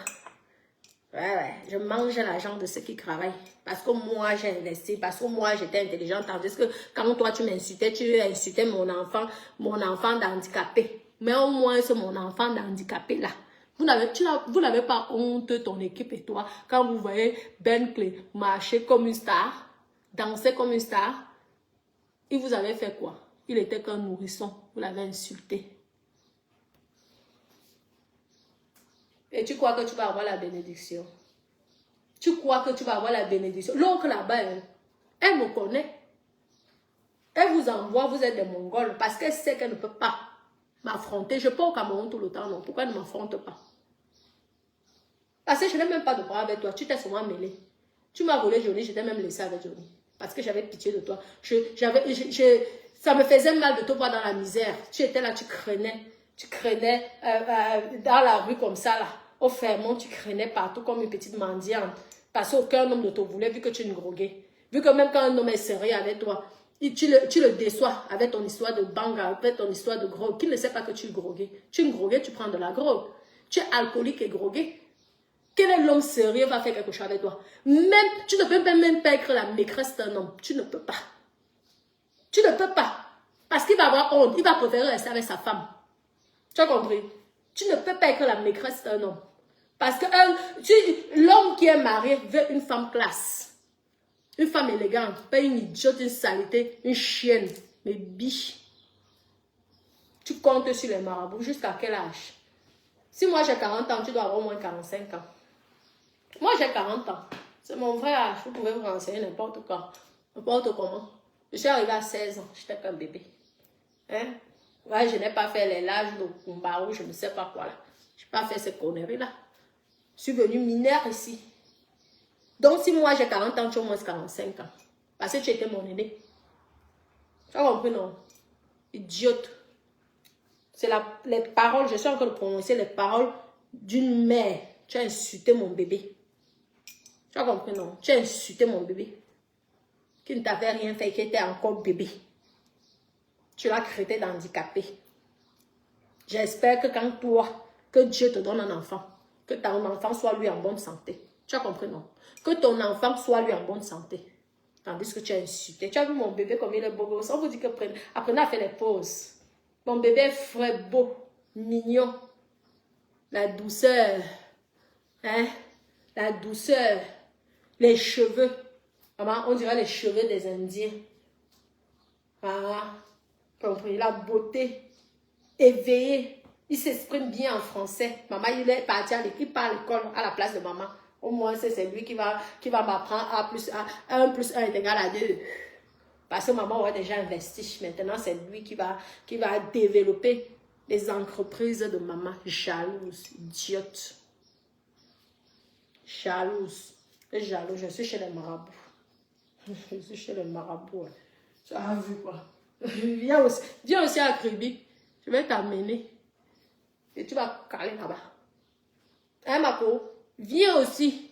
Ouais, je mange l'argent de ceux qui travaillent. Parce que moi, j'ai investi. Parce que moi, j'étais intelligente. Tandis que quand toi, tu insultais mon enfant d'handicapé. Mais au moins, c'est mon enfant d'handicapé là. Vous n'avez pas honte, ton équipe et toi, quand vous voyez Bentley marcher comme une star, danser comme une star. Et vous avez fait quoi? Il était qu'un nourrisson. Vous l'avez insulté. Et tu crois que tu vas avoir la bénédiction? Tu crois que tu vas avoir la bénédiction? L'oncle là-bas, elle me connaît. Elle vous envoie, vous êtes des Mongols, parce qu'elle sait qu'elle ne peut pas m'affronter. Je peux au Cameroun tout le temps, non? Pourquoi elle ne m'affronte pas? Parce que je n'ai même pas de bras avec toi. Tu t'es souvent mêlé. Tu m'as volé Johnny, je t'ai même laissé avec Johnny. Parce que j'avais pitié de toi. Ça me faisait mal de te voir dans la misère. Tu étais là, tu craignais. Tu craignais dans la rue comme ça, là. Au Fermont, tu craignais partout comme une petite mendiante. Parce qu'aucun homme ne te voulait vu que tu es une groguée. Vu que même quand un homme est sérieux avec toi, tu le déçois avec ton histoire de banga, avec ton histoire de drogue. Qui ne sait pas que tu es grogué? Tu es une groguée, tu prends de la drogue. Tu es alcoolique et grogué. Quel est l'homme sérieux va faire quelque chose avec toi? Même, tu ne peux même pas être la maîtresse d'un homme. Tu ne peux pas. Tu ne peux pas. Parce qu'il va avoir honte. Il va préférer rester avec sa femme. Tu as compris? Tu ne peux pas être la maîtresse d'un homme. Parce que l'homme qui est marié veut une femme classe. Une femme élégante. Pas une idiote, une saleté, une chienne. Mais biche. Tu comptes sur les marabouts. Jusqu'à quel âge? Si moi j'ai 40 ans, tu dois avoir au moins 45 ans. Moi j'ai 40 ans. C'est mon vrai âge. Vous pouvez vous renseigner n'importe quoi. N'importe comment. Je suis arrivée à 16 ans. J'étais qu'un bébé. Hein? Ouais, je n'ai pas fait les lages de Kumbarou, je ne sais pas quoi là. Je n'ai pas fait ces conneries-là. Je suis venue mineure ici. Donc, si moi j'ai 40 ans, tu as au moins 45 ans. Parce que tu étais mon aîné. Tu as compris, non? Idiote. C'est les paroles, je suis en train de prononcer les paroles d'une mère. Tu as insulté mon bébé. Tu as compris, non? Tu as insulté mon bébé. Qui ne t'avait rien fait, qui était encore bébé. Tu l'as traité d'handicapé. J'espère que quand toi, que Dieu te donne un enfant, que ton enfant soit lui en bonne santé. Tu as compris, non? Que ton enfant soit lui en bonne santé. Tandis que tu as insulté. Tu as vu mon bébé comme il est beau. On vous dit que apprenez à faire les pauses. Mon bébé est frais, beau, mignon. La douceur. Hein? La douceur. Les cheveux. Maman, on dirait les cheveux des Indiens. Voilà. Compris? La beauté. Éveillé. Il s'exprime bien en français. Maman, il est parti à l'équipe, à l'école, à la place de maman. Au moins, c'est lui qui va m'apprendre A plus 1 est égal à 2. Parce que maman aurait déjà investi. Maintenant, c'est lui qui va développer les entreprises de maman. Jalouse, idiote. Jalouse. Jalouse, je suis chez les marabouts. Je suis chez les marabouts. Ouais. Tu as vu quoi? Viens aussi à Kribi. Je vais t'amener. Et tu vas caler là-bas. Hein, ma peau? Viens aussi.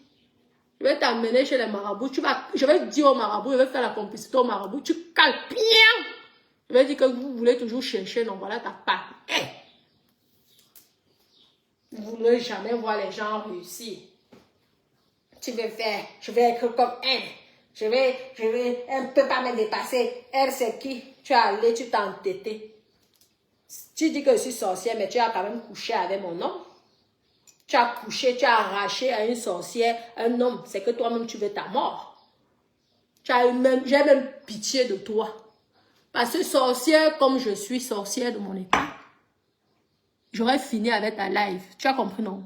Je vais t'amener chez les marabouts. Je vais dire aux marabouts, je vais faire la complicité aux marabouts. Tu cales bien. Je vais dire que vous voulez toujours chercher. Non, voilà ta part. Vous ne voulez jamais voir les gens réussir. Tu veux faire. Je vais être comme elle. Elle ne peut pas me dépasser. Elle, c'est qui? Tu es allé, tu t'es entêté. Tu dis que je suis sorcière, mais tu as quand même couché avec mon homme. Tu as couché, tu as arraché à une sorcière un homme. C'est que toi-même, tu veux ta mort. J'ai même pitié de toi. Parce que sorcière, comme je suis sorcière de mon état, j'aurais fini avec ta live. Tu as compris, non?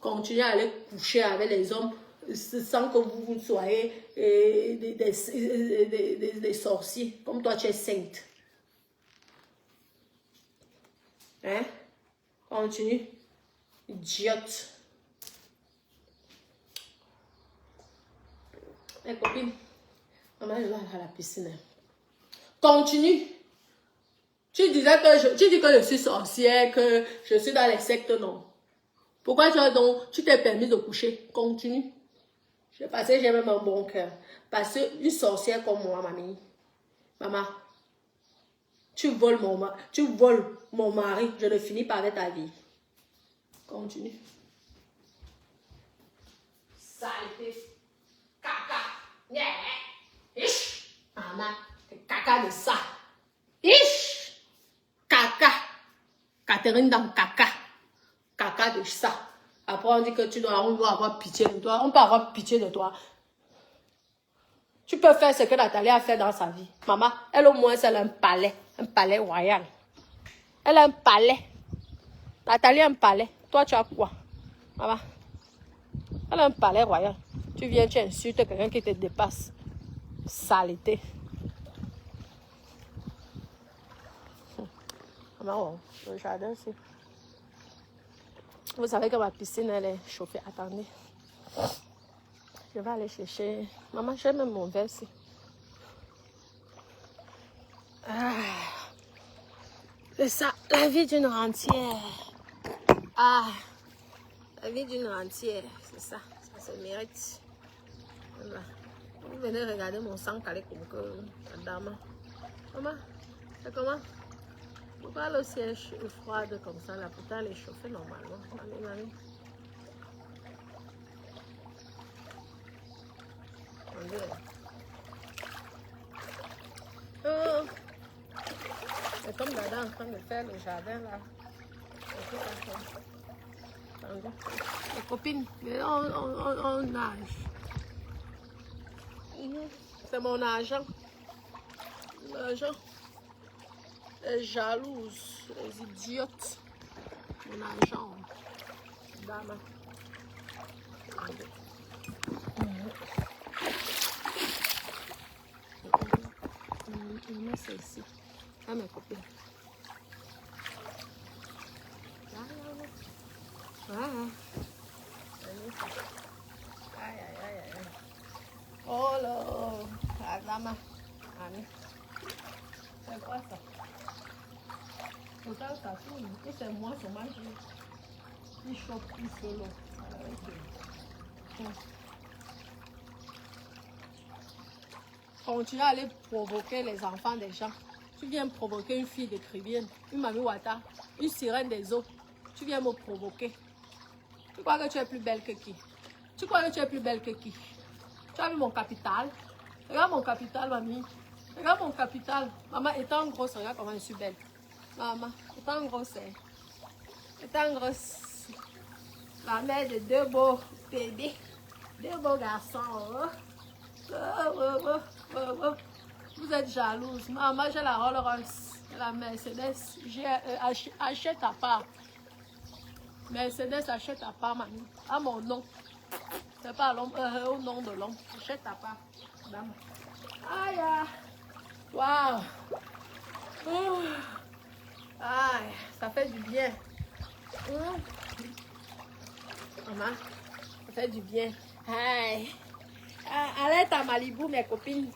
Continuez à aller coucher avec les hommes sans que vous soyez des sorciers. Comme toi, tu es sainte. Hein? Continue. Idiote. Mes copines, maman, je vais aller à la piscine. Continue. Tu disais que tu dis que je suis sorcière, que je suis dans les sectes, non. Pourquoi tu t'es permis de coucher? Continue. J'ai même un bon cœur. Parce qu'une sorcière comme moi, mamie, maman, tu voles mon mari, je ne finis pas avec ta vie. Continue. Saleté. Caca. Yeah. Ish. Maman, c'est caca de ça. Ish. Caca. Catherine dans caca. Caca de ça. Après, on dit que on doit avoir pitié de toi. On peut avoir pitié de toi. Tu peux faire ce que Nathalie a fait dans sa vie. Maman, elle au moins, elle a un palais royal. Elle a un palais. Nathalie a un palais. Toi, tu as quoi? Maman, elle a un palais royal. Tu viens, tu insultes quelqu'un qui te dépasse. Saleté. Maman, le jardin, c'est... Vous savez que ma piscine, elle est chauffée. Attendez. Je vais aller chercher. Maman, j'ai même mon verre ici. Ah. C'est ça, la vie d'une rentière. Ah. La vie d'une rentière. C'est ça. Ça se mérite. Voilà. Vous venez regarder mon sang calé comme que la dame. Maman, c'est comment? Pourquoi l'eau si est froide comme ça là? Pourtant elle est chauffée normalement. Mamie. Oh. C'est comme Dada en train de faire le jardin là. Attendez. Les copines, on nage. C'est mon argent. L'argent. Les jalouses, les idiotes. Mon argent. Dame. Je mets ça ici. À mes copines. Voilà. Aïe. Oh là. La dame. C'est quoi ça? Total, ça tourne. Et c'est moi seulement qui chope plus solo. Continue à aller provoquer les enfants des gens. Tu viens provoquer une fille d'écrivienne, une mamie Wata, une sirène des eaux. Tu viens me provoquer. Tu crois que tu es plus belle que qui? Tu crois que tu es plus belle que qui? Tu as vu mon capital? Regarde mon capital, mamie. Regarde mon capital. Maman, étant grosse, regarde comment je suis belle. Maman, étant grosse, étant grosse. La mère de deux beaux bébés, deux beaux garçons. Vous êtes jalouse. Maman, j'ai la Rolls Royce, la Mercedes. Achète à part. Mercedes, achète à part, mamie. À mon nom. C'est pas au nom de l'homme. Achète à part. Dame. Aïe. Waouh. Aïe, ça fait du bien. Maman, ça fait du bien. Aïe. Allez à Malibu, mes copines.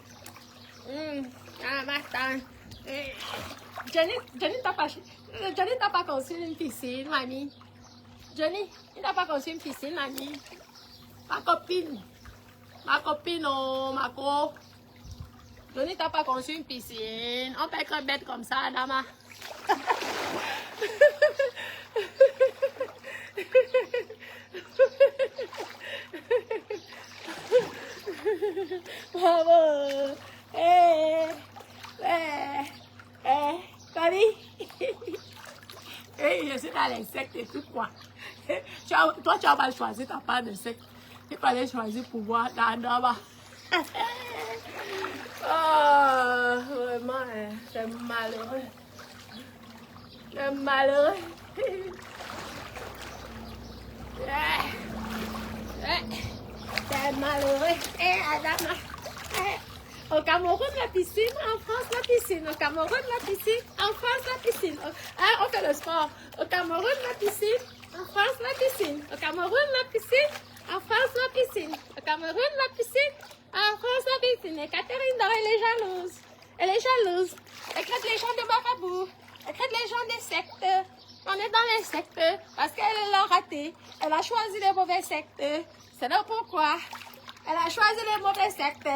Johnny t'a pas conçu une piscine, mamie. Johnny, il n'a pas conçu une piscine, mamie. Ma copine, oh, ma co. Johnny t'a pas conçu une piscine. On peut être bête comme ça, dama. Bravo. Camille. Je suis dans les sectes et tout quoi. Toi, tu as mal choisi ta part de secte. Il fallait choisir pouvoir dans là-bas. Oh, vraiment, c'est malheureux. C'est malheureux. C'est malheureux. Adama. Au Cameroun, la piscine. En France, la piscine. Au Cameroun, la piscine. En France, la piscine. On fait le sport. Au Cameroun, la piscine. En France, la piscine. Au Cameroun, la piscine. En France, la piscine. Au Cameroun, la piscine. En France, la piscine. Et Catherine Dore, elle est jalouse. Elle est jalouse. Elle crête les gens de marabout. Elle crête les gens des sectes. On est dans les sectes parce qu'elle l'a raté. Elle a choisi les mauvais sectes. C'est là pourquoi. Elle a choisi les mauvais sectes.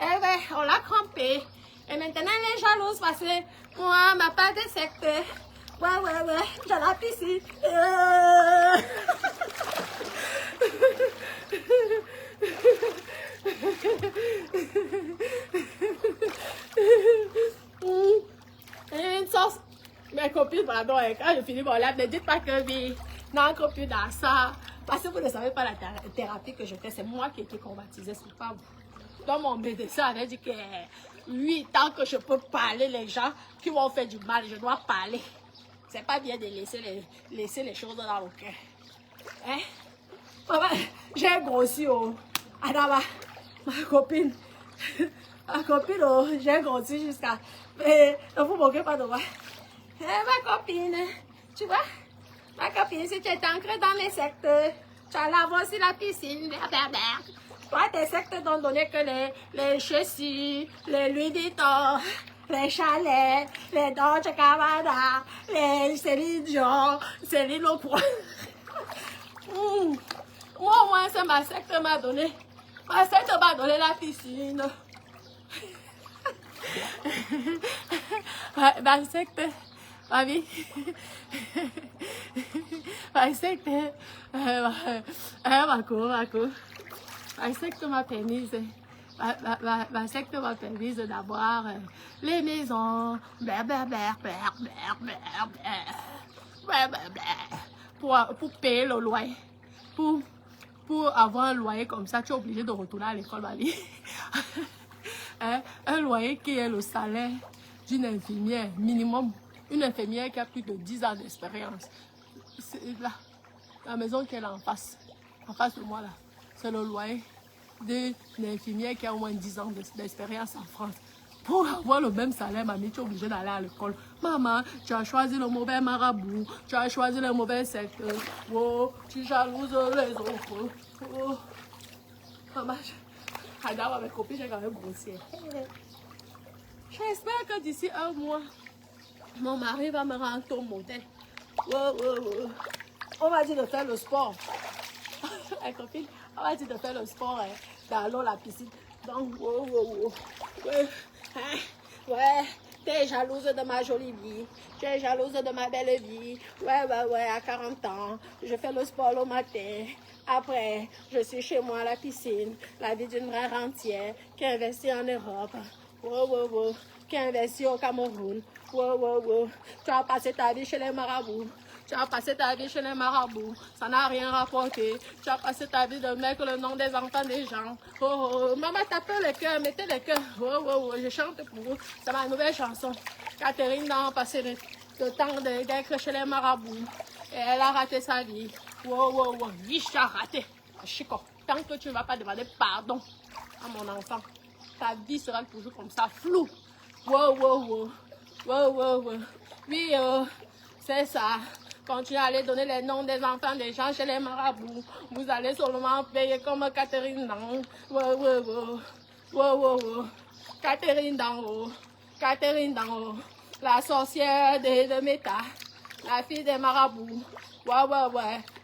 Eh ouais, on l'a crampée. Et maintenant, elle est jalouse parce que moi, ma part des sectes. Ouais, j'ai la piscine. Une sauce. Mes copines, pardon, quand je finis mon lab, ne dites pas que oui, non, copine dans ça. Parce que vous ne savez pas la thérapie que je fais, c'est moi qui ai été traumatisée, c'est pas vous. Donc mon médecin avait dit que oui, tant que je peux parler les gens qui m'ont fait du mal, je dois parler. C'est pas bien de laisser les choses dans le cœur. Hein? Maman, j'ai grossi, oh. Adama, ma copine. Ma copine, oh, j'ai grossi jusqu'à... Ne vous moquez pas de moi. Ma copine, tu vois? Ma copine, si tu es ancrée dans les sectes, tu as là aussi la piscine, toi, tes sectes n'ont donné que les chaussures, les Louis Vuitton, les chalets, les Dolce Gabbana, les Céline Dion, Céline Lecourt. Moi, au moins, c'est ma secte m'a donné. Ma secte m'a donné la piscine. Ma secte, ma vie. Ma secte, ma cour. Ma secte m'a permis, ma secte m'a permis d'avoir les maisons, pour payer le loyer. Pour avoir un loyer comme ça, tu es obligé de retourner à l'école, Mali. Un loyer qui est le salaire d'une infirmière, minimum. Une infirmière qui a plus de 10 ans d'expérience. La maison qu'elle a en face de moi là, c'est le loyer d'une infirmière qui a au moins 10 ans d'expérience en France. Pour avoir le même salaire, mamie, tu es obligée d'aller à l'école. Maman, tu as choisi le mauvais marabout, tu as choisi le mauvais secteur. Oh, tu jalouses les autres. Oh. Maman, regarde mes copines, j'ai quand même grossi. J'espère que d'ici un mois, mon mari va me rendre ton modèle. Oh. On va dire de faire le sport. Ma copine, on va dire de faire le sport dans l'eau, la piscine. Donc, ouais, tu es jalouse de ma jolie vie. Tu es jalouse de ma belle vie. Ouais, à 40 ans, je fais le sport le matin. Après, je suis chez moi à la piscine. La vie d'une vraie rentière qui investit en Europe. Qui investit au Cameroun. Tu as passé ta vie chez les marabouts. Tu as passé ta vie chez les marabouts, ça n'a rien rapporté. Tu as passé ta vie de mettre le nom des enfants des gens. Maman, tapez les cœurs, mettez les cœurs. Je chante pour vous. C'est ma nouvelle chanson. Catherine a passé le temps d'être chez les marabouts. Et elle a raté sa vie. Oui, tu as raté. Chico, tant que tu ne vas pas demander pardon à mon enfant, ta vie sera toujours comme ça, floue. Oui, c'est ça. Continuez à aller donner les noms des enfants des gens chez les marabouts. Vous allez seulement payer comme Catherine d'en haut. Catherine d'en haut. La sorcière de Méta. La fille des marabouts.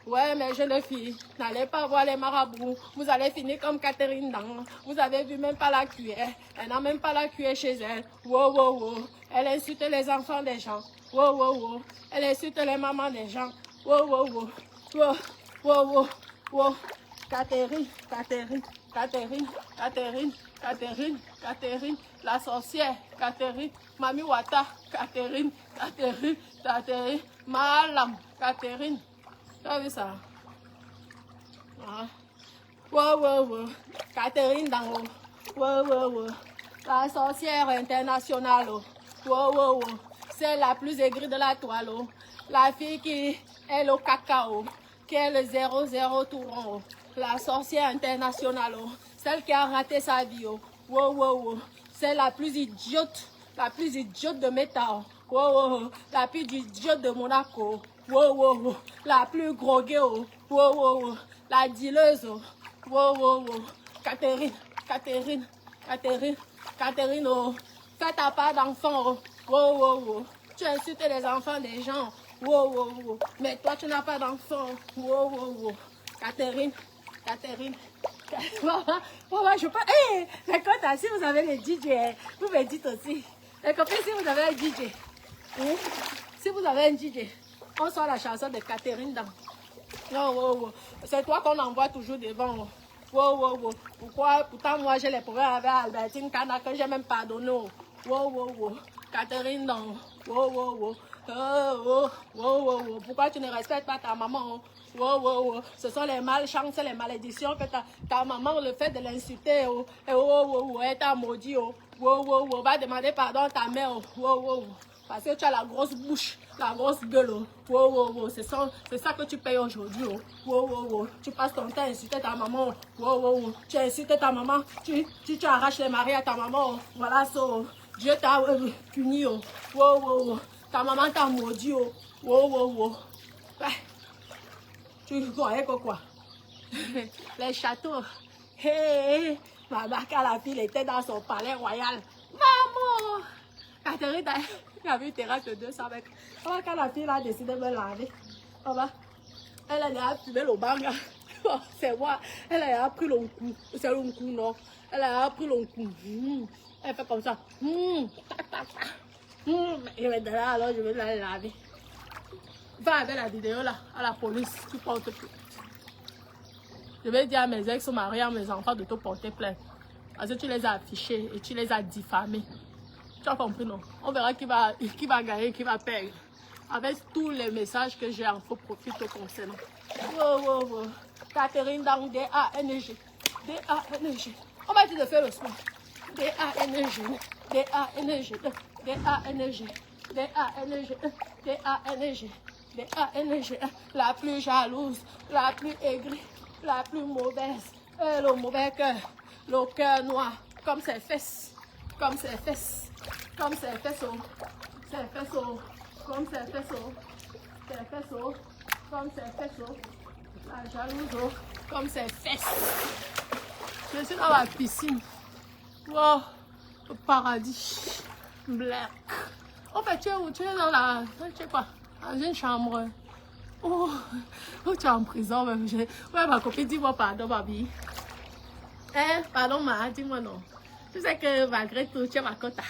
Ouais, mes jeunes filles, n'allez pas voir les marabouts. Vous allez finir comme Catherine d'en. Vous avez vu même pas la cuillère. Elle n'a même pas la cuillère chez elle. Elle insulte les enfants des gens. Elle insulte les mamans des gens. Catherine, la sorcière, Catherine, Mami Wata, Catherine, Malam, Catherine. Tu as vu ça? Catherine d'en haut. La sorcière internationale. C'est la plus aigrie de la toile. La fille qui est le cacao, qui est le 00 tout rond. La sorcière internationale. Celle qui a raté sa vie. C'est la plus idiote de métal. La plus idiote de Monaco. La plus groguée. La dealeuse. Catherine, Fais ta part d'enfant. Wow, wow, wow. Tu insultes les enfants des gens. Wow, wow, wow. Mais toi, tu n'as pas d'enfant. Wow, wow, wow. Catherine. Maman, je peux. Hé, les copains, si vous avez les DJ, vous me dites aussi. Les copains, si vous avez un DJ. Si vous avez un DJ, on sort la chanson de Catherine dans. Non, wow, wow. C'est toi qu'on envoie toujours devant. Wow, wow, wow. Pourquoi? Pourtant, moi, j'ai les problèmes avec Albertine Kana que j'ai même pardonné. Wow, wow, wow. Catherine dans. Wow, wow, wow. Oh, wow, wow, wow. Pourquoi tu ne respectes pas ta maman? Wow, wow, wow. Ce sont les malchances, les malédictions que ta maman, le fait de l'insulter. Oh, wow, wow, wow. Elle t'a maudit. Oh. Wow, wow, wow. Va demander pardon à ta mère. Oh. Wow, wow, wow. Parce que tu as la grosse bouche, la grosse gueule. Oh. Wow, wow, wow. C'est ça que tu payes aujourd'hui. Oh. Wow, wow, wow. Tu passes ton temps à insulter ta maman. Oh. Wow, wow, wow. Tu insultes ta maman. Tu arraches les maris à ta maman. Oh. Voilà ça. Oh. Dieu t'a puni. Oh. Wow, wow, wow. Ta maman t'a maudit. Oh. Wow, wow, wow. Ouais. Tu croyais que quoi? Les châteaux. Hey, ma barque à la fille était dans son palais royal. Maman! Catherine, il y avait une terrasse de 200 mètres. Quand la fille a décidé de me laver, elle a fumé le banga. C'est moi. Elle a pris le coup. C'est le coup, non. Elle a pris le coup. Elle fait comme ça. Et maintenant, alors, je vais la laver. Va avec la vidéo là, à la police, tu portes plainte. Je vais dire à mes ex-maris, à mes enfants de te porter plainte. Parce que tu les as affichés et tu les as diffamés. Tu as compris, non? On verra qui va gagner, qui va perdre. Avec tous les messages que j'ai en faux profil te concernant. Wow, wow, wow. Catherine dans D-A-N-G. D-A-N-G. On va essayer de faire le son. D-A-N-G. D-A-N-G. D-A-N-G. D-A-N-G. D-A-N-G. D-A-N-G. La plus jalouse, la plus aigrie, la plus mauvaise. Le mauvais cœur. Le cœur noir. Comme ses fesses. Comme ses fesses. Comme ses fesses. Ses fesses. Comme ses fesses. Ses fesses. Comme ses fesses. La jalouse. Comme ses fesses. Je suis dans la piscine. Wow. Le paradis. Black. En fait, tu es où? Tu es dans la... Tu sais quoi? Dans une chambre. Oh, tu es en prison même. Ouais, ma copine, dis-moi pardon, ma vie. Hein? Pardon, ma, dis-moi non. Tu sais que malgré tout, tu es ma quota.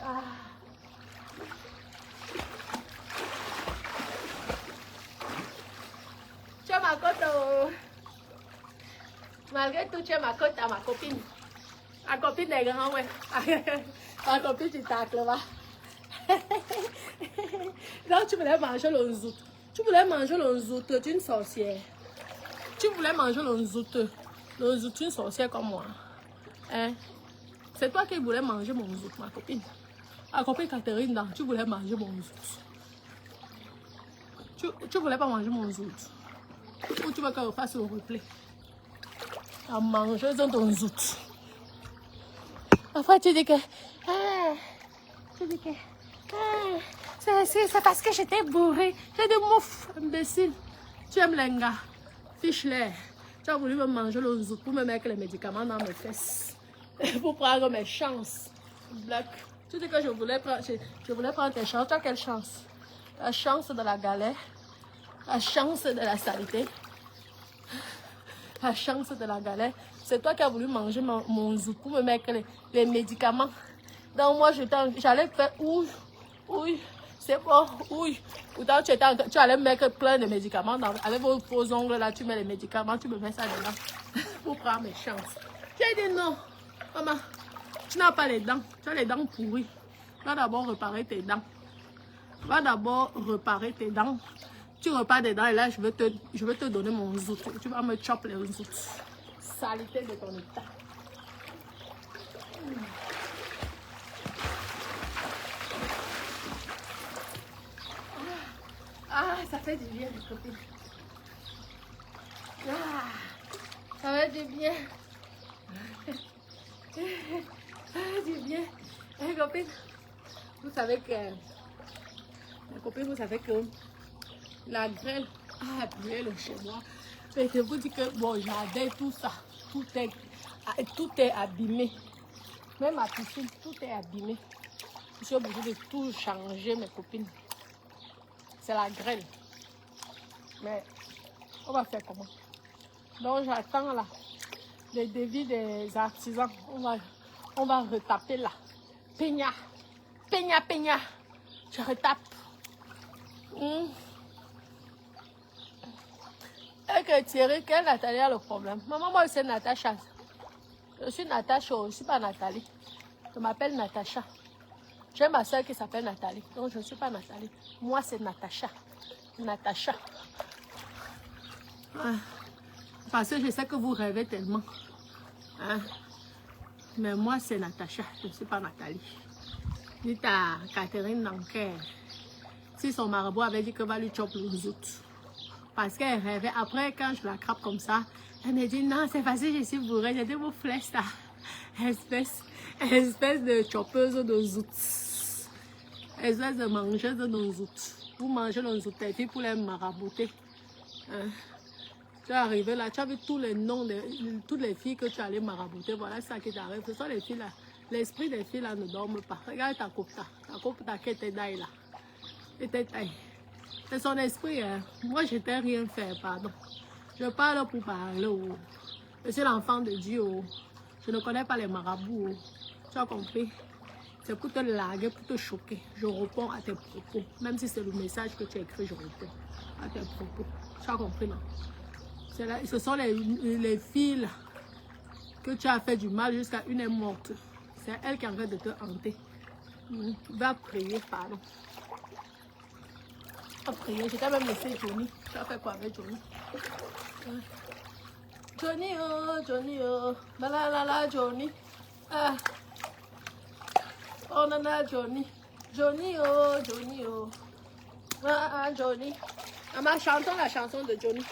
Ah. Tu es ma quota. Malgré tout, tu es ma quota, ma copine. Ma copine des grands, ouais. Ma copine du tacle, va. Donc, tu voulais manger le zout. Tu voulais manger le zout d'une sorcière. Tu voulais manger le zout d'une sorcière comme moi. Hein? C'est toi qui voulais manger mon zout, ma copine. Ma copine Catherine, non, tu voulais manger mon zout. Tu voulais pas manger mon zout. Ou tu veux que je fasse le replay. À manger dans ton zout. Après, tu dis que... tu dis que... c'est parce que j'étais bourrée. J'ai des moufs, imbécile. Tu aimes les gars. Fiche-les. Tu as voulu me manger le zout pour me mettre les médicaments dans mes fesses. Pour prendre mes chances. Black. Tu dis que je voulais prendre tes chances. Tu as quelle chance? La chance de la galère. La chance de la saleté. La chance de la galère. C'est toi qui as voulu manger mon zout pour me mettre les médicaments. Donc moi, j'allais faire oui, c'est bon, oui. Pourtant, tu allais mettre plein de médicaments. Avec vos faux ongles là, tu mets les médicaments, tu me mets ça dedans pour prendre mes chances. J'ai dit non. Maman, tu n'as pas les dents. Tu as les dents pourries. Va d'abord réparer tes dents. Tu repars des dents et là, je vais te donner mon zout. Tu vas me chopper les zout. Saleté de ton état. Ah, ça fait du bien, mes copines. Ah, ça fait du bien. Ça fait du bien. Mes copines, vous savez que... Mes copines, vous savez que la grêle a brûlé chez moi. Mais je vous dis que, bon, j'avais tout ça. Tout est abîmé. Même ma piscine, tout est abîmé. Je suis obligée de tout changer, mes copines. C'est la grêle. Mais on va faire comment? Donc j'attends là les devis des artisans. On va retaper là. Peña. Je retape. Et que Thierry, quelle Nathalie a le problème? Maman, moi c'est Natacha. Je suis Natacha, je ne suis pas Nathalie. Je m'appelle Natacha. J'ai ma soeur qui s'appelle Nathalie. Donc je ne suis pas Nathalie. Moi c'est Natacha. Natacha. Ah, parce que je sais que vous rêvez tellement. Hein? Mais moi c'est Natacha. Je ne suis pas Nathalie. Dites à Catherine Nanker. Si son marabout avait dit que va lui choper les autres. Parce qu'elle rêvait. Après, quand je la crappe comme ça, elle me dit non, c'est facile, je suis bourrée. J'ai dit vos flèches là. Espèce de choppeuse de zout. Espèce de mangeuse de zout. Vous mangez le zout et puis pour les marabouter. Hein? Tu es arrivé là, tu as vu tous les noms de toutes les filles que tu allais marabouter. Voilà ça qui t'arrive. Ce sont les filles là. L'esprit des filles là ne dorme pas. Regarde ta copta. Ta copta qui était d'ail là. Était taille. C'est son esprit. Hein. Moi, je t'ai rien fait, pardon. Je parle pour parler. Oh. Je suis l'enfant de Dieu. Oh. Je ne connais pas les marabouts. Oh. Tu as compris? C'est pour te larguer, pour te choquer. Je réponds à tes propos. Même si c'est le message que tu as écrit, je réponds à tes propos. Tu as compris, non? Là, ce sont les filles là, que tu as fait du mal jusqu'à une est morte. C'est elle qui est en train de te hanter. Va prier, pardon. Va prier. Je t'ai même laissé Johnny. Tu as fait quoi avec Johnny? Johnny, oh. La, Johnny. Ah. Oh, nana, Johnny. Johnny, oh. Johnny. Maman, chantons la chanson de Johnny.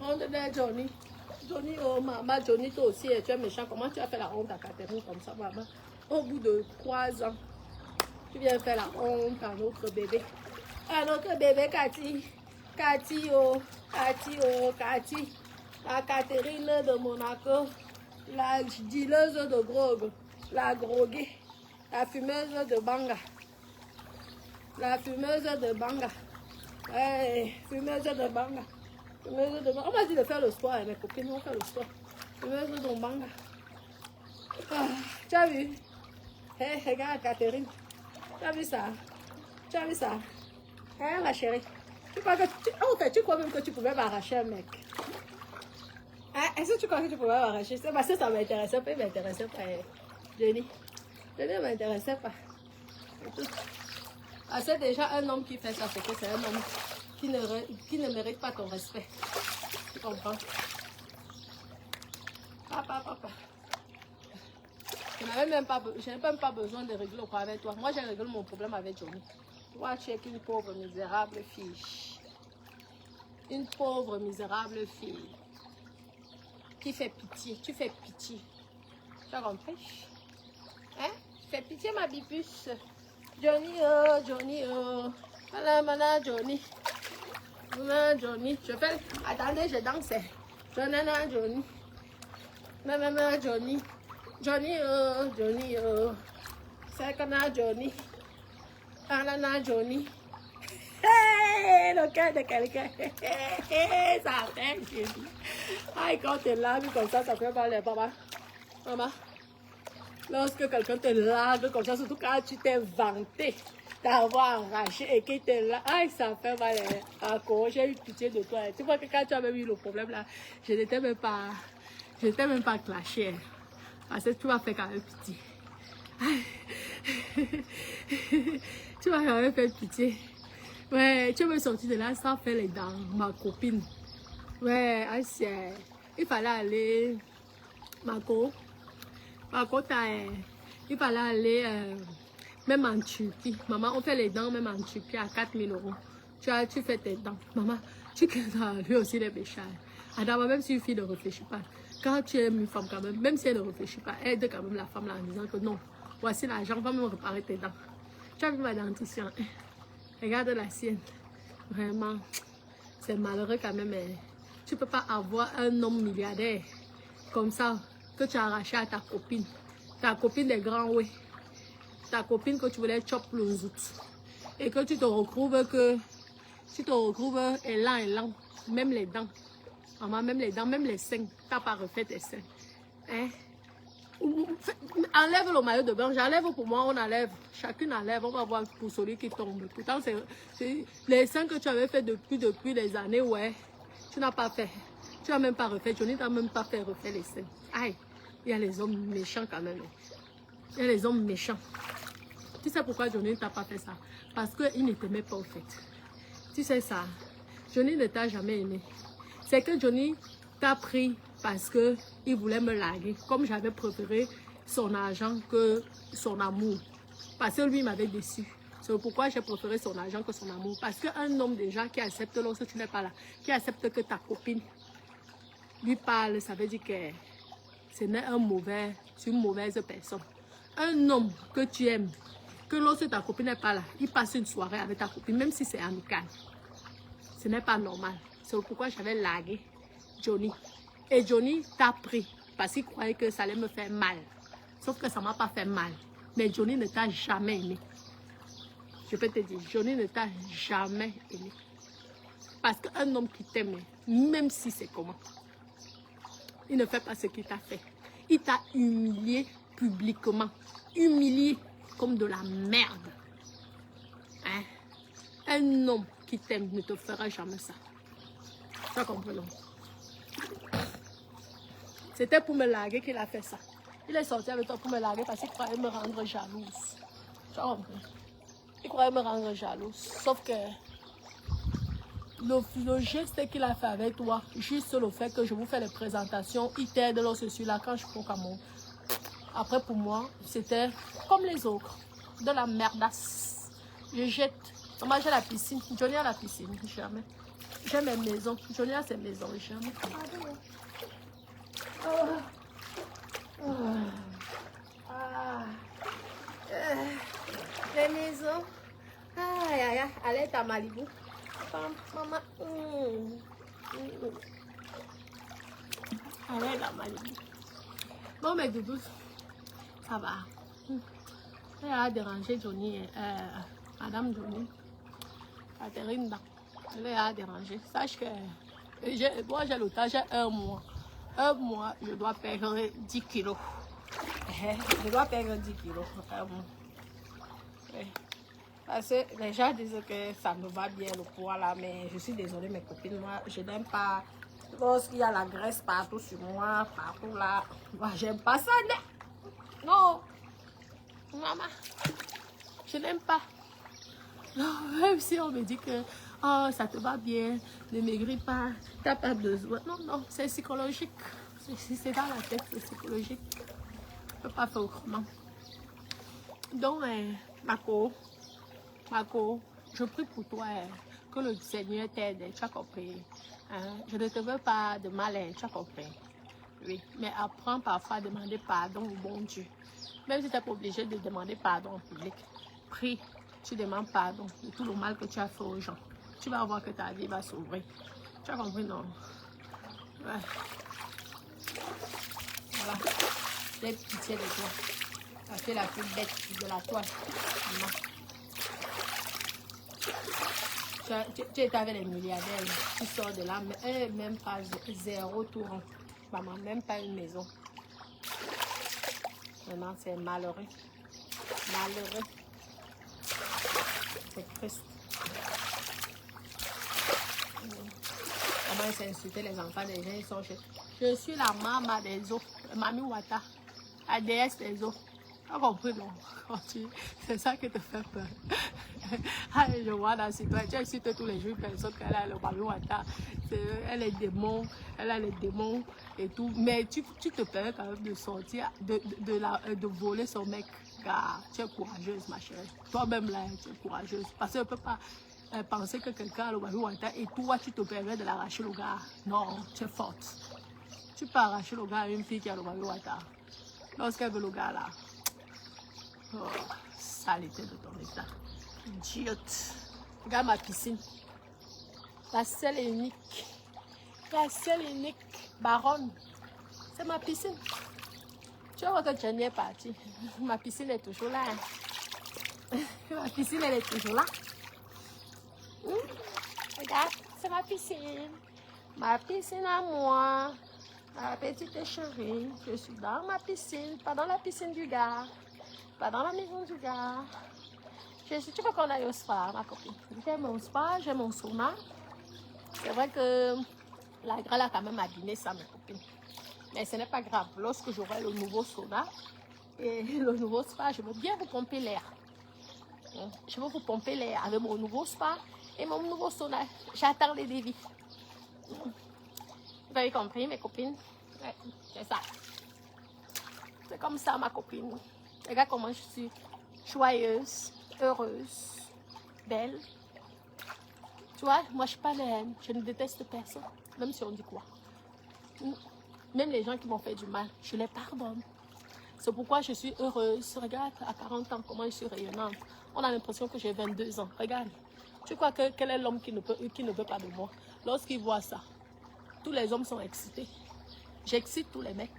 On est Johnny. Johnny, oh maman, Johnny, toi aussi, tu es méchant. Comment tu as fait la honte à Catherine comme ça, maman? Au bout de 3 ans, tu viens faire la honte à notre bébé. À notre bébé Cathy. Cathy. La Catherine de Monaco. La dealeuse de drogue. La droguée. La fumeuse de banga. Hey, fumeuse de banga. On m'a dit de faire le sport avec mes copines, on fait le sport. Fumeuse de banga. Ah, tu as vu? Hey, regarde Catherine. Tu as vu ça? Hein, ma chérie? Tu crois même que tu pouvais m'arracher un mec? Hein? Est-ce que tu crois que tu pouvais m'arracher? C'est parce que ça m'intéressait pas, il m'intéressait pas. Johnny ne m'intéressait pas. Ah, c'est déjà un homme qui fait ça, c'est que c'est un homme qui ne mérite pas ton respect. Tu comprends? Papa. Je n'ai même pas besoin de régler quoi avec toi. Moi, j'ai réglé mon problème avec Johnny. Toi, tu es qu'une pauvre, misérable fille. Une pauvre, misérable fille. Qui fait pitié. Tu fais pitié. Tu as compris? Hein? Tu fais pitié, ma bipus. Johnny, oh. Voilà, Johnny. Johnny. Je fais... Attendez, je danse. Johnny. Maman, Johnny. Johnny, oh. C'est qu'on Johnny. Nana, Johnny. Hey, le cœur de quelqu'un. Ça fait Johnny. Aïe, quand tu es là, comme ça fait mal, papa. Maman. Lorsque quelqu'un te largue comme ça, surtout quand tu t'es vanté d'avoir arraché et qu'il te là, aïe, ça fait mal. Encore, j'ai eu pitié de toi. Tu vois que quand tu avais eu le problème là, je n'étais même pas clashée. Parce que tu m'as fait quand même pitié. Tu m'as quand même fait pitié. Ouais, tu me sorti de là sans faire les dents, ma copine. Ouais, il fallait aller, il fallait aller même en Turquie. Maman, on fait les dents même en Turquie à 4 000 €. Tu fais tes dents. Maman, tu as lui aussi les béchards. Adama, même si une fille ne réfléchit pas, quand tu aimes une femme quand même si elle ne réfléchit pas, aide quand même la femme là en disant que non, voici l'argent, va me réparer tes dents. Tu as vu ma dentition, hein? Regarde la sienne. Vraiment, c'est malheureux quand même. Hein? Tu ne peux pas avoir un homme milliardaire comme ça que tu as arraché à ta copine. ta copine des grands, oui. Ta copine que tu voulais chop le zout. Et que tu te retrouves élan, même les dents. Maman, même les dents, même les seins. Tu n'as pas refait tes seins. Hein? Enlève le maillot de bain. J'enlève pour moi, on enlève. Chacune enlève. On va voir pour celui qui tombe. Pourtant, c'est les seins que tu avais fait depuis des années, ouais. Tu n'as pas fait. Tu n'as même pas refait. Johnny n'a même pas fait refaire les seins. Aïe, il y a les hommes méchants quand même. Il y a les hommes méchants. Tu sais pourquoi Johnny ne t'a pas fait ça? Parce qu'il ne t'aimait pas au fait. Tu sais ça. Johnny ne t'a jamais aimé. C'est que Johnny t'a pris parce qu'il voulait me larguer. Comme j'avais préféré son argent que son amour. Parce que lui m'avait déçu. C'est pourquoi j'ai préféré son argent que son amour. Parce qu'un homme déjà qui accepte lorsque tu n'es pas là, qui accepte que ta copine lui parle, ça veut dire que ce n'est c'est une mauvaise personne. Un homme que tu aimes, que lorsque ta copine n'est pas là, il passe une soirée avec ta copine, même si c'est amical. Ce n'est pas normal. C'est pourquoi j'avais largué Johnny. Et Johnny t'a pris parce qu'il croyait que ça allait me faire mal. Sauf que ça ne m'a pas fait mal. Mais Johnny ne t'a jamais aimé. Je peux te dire, Johnny ne t'a jamais aimé. Parce qu'un homme qui t'aime, même si c'est comment, il ne fait pas ce qu'il t'a fait. Il t'a humilié publiquement. Humilié comme de la merde. Hein? Un homme qui t'aime ne te fera jamais ça. Tu as compris, non? C'était pour me larguer qu'il a fait ça. Il est sorti avec toi pour me larguer parce qu'il croyait me rendre jalouse. Tu as compris? Il croyait me rendre jalouse. Sauf que le geste qu'il a fait avec toi, juste le fait que je vous fais les présentations, il t'aide lorsque je suis là quand je prends Cameroun. Après, pour moi, c'était comme les autres. De la merdasse. Je jette. Moi, j'ai la piscine. Johnny a la piscine. Jamais. J'ai mes maisons. Johnny a ses maisons. Jamais. Les maisons. Aïe, aïe, aïe. Allez, à Malibu. Maman. Allez, à Malibu. Bon, mes doudous, ça va. Elle a dérangé Johnny, Madame Johnny. Catherine, elle a dérangé. Sache que moi, j'ai le temps, j'ai un mois. Un mois, je dois perdre 10 kilos. Je dois perdre 10 kilos. Parce que les gens disent que ça me va bien le poids là, mais je suis désolée, mes copines, moi, je n'aime pas lorsqu'il y a la graisse partout sur moi, partout là. Moi, j'aime pas ça. Non, maman, je n'aime pas. Non, même si on me dit que oh, ça te va bien, ne maigris pas, tu n'as pas besoin. Non, non, c'est psychologique. C'est dans la tête, c'est psychologique. Je ne peux pas faire autrement. Donc, Marco, je prie pour toi que le Seigneur t'aide, tu as compris. Hein? Je ne te veux pas de malin, tu as compris. Oui, mais apprends parfois à demander pardon au bon Dieu. Même si tu n'es pas obligé de demander pardon en public. Prie, tu demandes pardon de tout le mal que tu as fait aux gens. Tu vas voir que ta vie va s'ouvrir. Tu as compris, non? Ouais. Voilà. J'ai pitié de toi. Parce que la plus bête de la toile. Tu es avec les milliardaires, tu sors de là, mais même pas 0 tour. Maman, même pas une maison. Vraiment, c'est malheureux. Malheureux. C'est triste. Maman, il s'est insulté les enfants des gens, ils sont chez. Je suis la maman des eaux, Mami Wata, la déesse des eaux. Tu as compris, non? C'est ça qui te fait peur. Ah, je vois dans ce toi, tu insultes tous les jours, personne qu'elle a le Mami Wata. Elle est démon, elle a les démons et tout. Mais tu te permets quand même de sortir, de voler son mec. Car tu es courageuse, ma chérie. Toi-même là, tu es courageuse. Parce qu'on ne peut pas penser que quelqu'un a le Mami Wata et toi, tu te permets de l'arracher le gars. Non, tu es forte. Tu peux arracher le gars à une fille qui a le Mami Wata. Lorsqu'elle veut le gars là. Oh, saleté de ton état. Idiote. Regarde ma piscine. La seule et unique. La seule et unique baronne. C'est ma piscine. Tu Tu vois que Jenny est partie. Ma piscine est toujours là. Ma piscine, elle est toujours là. Regarde, c'est ma piscine. Ma piscine à moi. Ma petite chérie. Je suis dans ma piscine, pas dans la piscine du gars. Pas dans la maison du gars. Tu veux qu'on aille au spa, ma copine? J'ai mon spa, j'ai mon sauna. C'est vrai que la grêle a quand même abîmé ça, ma copine. Mais ce n'est pas grave. Lorsque j'aurai le nouveau sauna et le nouveau spa, je veux bien vous pomper l'air. Je veux vous pomper l'air avec mon nouveau spa et mon nouveau sauna. J'attends les devis. Vous avez compris, mes copines? Ouais, c'est ça. C'est comme ça, ma copine. Regarde comment je suis joyeuse, heureuse, belle. Tu vois, moi, je suis pas laine. Je ne déteste personne. Même si on dit quoi. Même les gens qui m'ont fait du mal, je les pardonne. C'est pourquoi je suis heureuse. Regarde, à 40 ans, comment je suis rayonnante. On a l'impression que j'ai 22 ans. Regarde. Tu crois que quel est l'homme qui ne veut pas de moi? Lorsqu'il voit ça, tous les hommes sont excités. J'excite tous les mecs.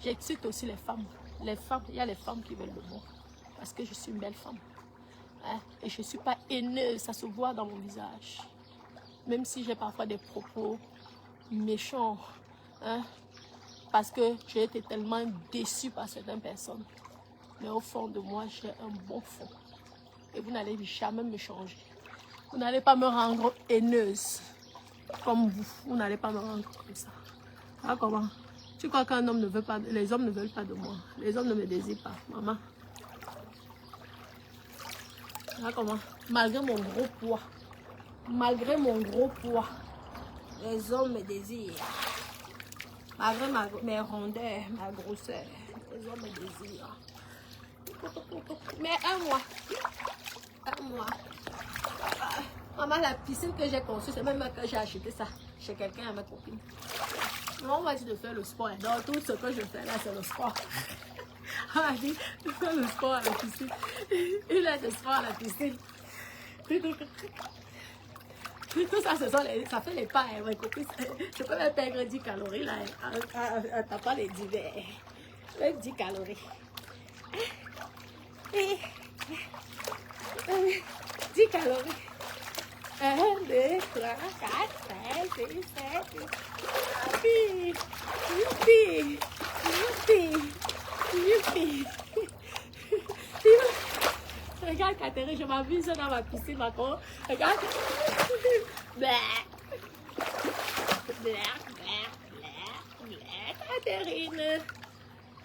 J'excite aussi les femmes. Les femmes, il y a les femmes qui veulent de moi. Parce que je suis une belle femme. Hein? Et je ne suis pas haineuse. Ça se voit dans mon visage. Même si j'ai parfois des propos méchants. Hein? Parce que j'ai été tellement déçue par certaines personnes. Mais au fond de moi, j'ai un bon fond. Et vous n'allez jamais me changer. Vous n'allez pas me rendre haineuse. Comme vous. Vous n'allez pas me rendre comme ça. Ah, comment? Tu crois qu'un homme ne veut pas... Les hommes ne veulent pas de moi. Les hommes ne me désirent pas. Maman. Ah, comment? Malgré mon gros poids. Malgré mon gros poids. Les hommes me désirent. Malgré mes rondeurs, ma grosseur, les hommes me désirent. Mais un mois. Maman, la piscine que j'ai conçue, c'est même moi que j'ai acheté ça chez quelqu'un, à ma copine. Maman m'a dit de faire le sport. Donc tout ce que je fais là, c'est le sport. Elle m'a dit de faire le sport à la piscine. Une heure de sport à la piscine. Tout ça, ça fait les pas, ma copine. Je peux même perdre 10 calories là, en tapant les divers. Même 10 calories. 10 calories. 1, 2, 3, 4, 5, 6, 7, 8. Youpi! Youpi! Youpi! Regarde, Catherine, je m'amuse dans ma piscine, ma con. Regarde. Catherine.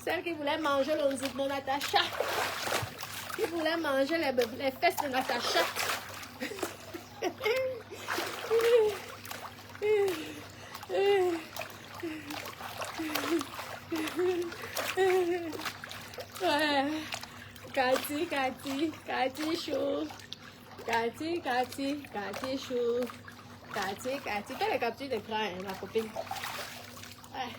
Celle qui voulait manger le zip de Natacha. Qui voulait manger les fesses de Natacha. Ouais. Cathy chou. Cathy chou. Cathy, fais les captures d'écran, hein, ma copine. Ouais.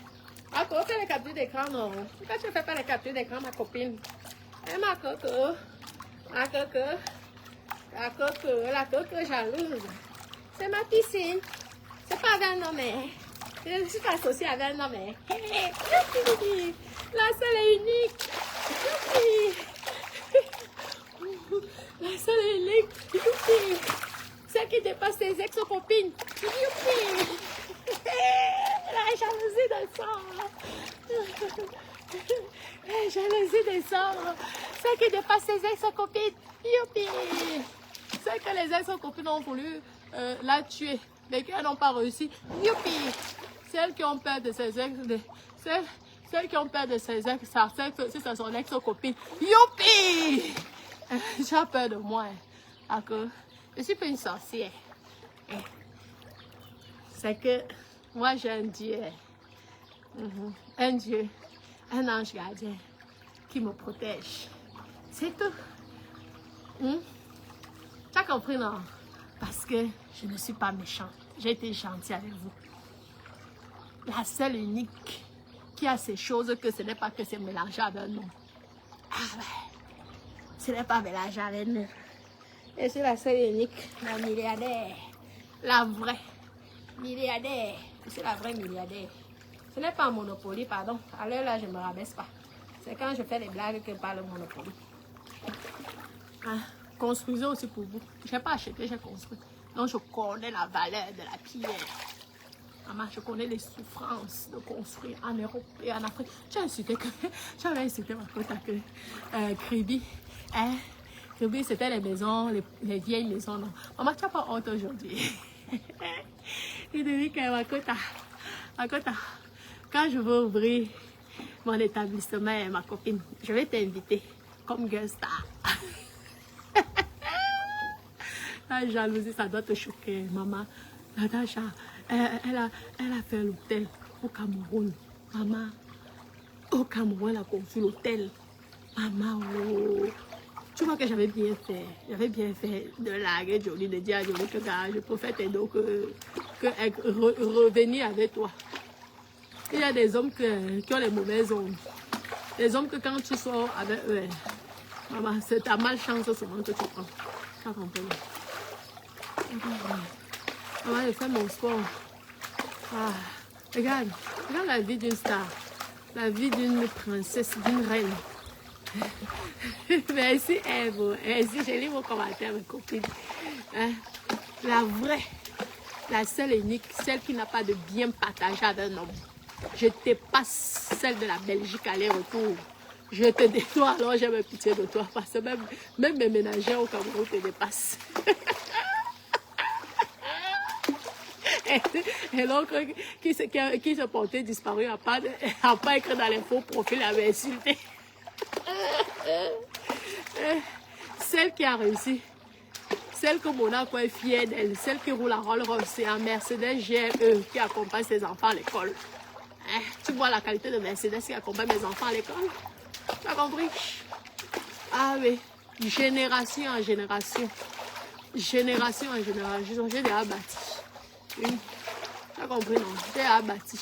Ma copine, fais les captures d'écran, non. Pourquoi tu ne fais pas les captures d'écran, ma copine? Eh, ma coco. La coco jalouse. C'est ma piscine. C'est pas avec un homme, hein. Je suis associée avec un homme, hein. La seule et unique. La seule et unique. Youpi. Celle qui dépasse ses ex-copines. Youpi. La jalousie descend. La jalousie descend. Celle qui dépasse ses ex-copines. Youpi. Celle que les ex-copines ont voulu la tuer, mais qu'elles n'ont pas réussi. Youpi. Celles qui ont peur de ses ex. Celles qui ont peur de ses ex, si c'est son ex-copine. Youpi. J'ai peur de moi. Hein. Je suis pas une sorcière. C'est que moi j'ai un Dieu. Un Dieu, un ange gardien qui me protège. C'est tout. Tu as compris, non? Parce que je ne suis pas méchante. J'ai été gentille avec vous. La seule unique qui a ces choses que ce n'est pas que c'est mélangé avec nous. Ah ouais. Ce n'est pas mélangé avec nous. Et c'est la seule unique, la milliardaire. La vraie milliardaire. C'est la vraie milliardaire. Ce n'est pas un Monopoly, pardon. À l'heure là, je ne me rabaisse pas. C'est quand je fais les blagues que parle Monopoly. Ah, construisez aussi pour vous. Je n'ai pas acheté, j'ai construit. Donc je connais la valeur de la pierre. Maman, je connais les souffrances de construire en Europe et en Afrique. J'avais incité ma pote à que Kribi, hein, Kribi, c'était les maisons, les vieilles maisons. Non. Maman, tu n'as pas honte aujourd'hui. Il dit que ma cota, quand je veux ouvrir mon établissement et ma copine, je vais t'inviter comme girl star. La jalousie, ça doit te choquer, maman. Natacha, elle a fait l'hôtel au Cameroun. Maman, au Cameroun, elle a construit l'hôtel. Maman, oh. Tu vois que j'avais bien fait. J'avais bien fait de larguer Johnny, de dire à Johnny que je préfère t'aider que revenir avec toi. Il y a des hommes qui ont les mauvaises ondes. Des hommes que quand tu sors avec eux, maman, c'est ta malchance souvent que tu prends. Tu as compris? Maman, je fais mon sport. Ah, regarde la vie d'une star. La vie d'une princesse, d'une reine. Merci Eve. Merci, j'ai lu vos commentaires, mes copines. Hein? La vraie, la seule et unique, celle qui n'a pas de bien partagé avec un homme. Je te passe celle de la Belgique aller-retour. Je te détourne, alors j'ai même pitié de toi. Parce que même mes ménagères au Cameroun te dépassent. Et l'autre qui se portait disparu n'a pas écrit dans les faux profils, avait insulté. Celle qui a réussi, celle que Monaco est fière d'elle, celle qui roule la Rolls-Royce, c'est un Mercedes GLE qui accompagne ses enfants à l'école. Tu vois la qualité de Mercedes qui accompagne mes enfants à l'école? Tu as compris? Ah oui, génération en génération. Génération en génération, j'ai déjà bâti. Oui. Tu as compris, non? J'ai déjà bâti.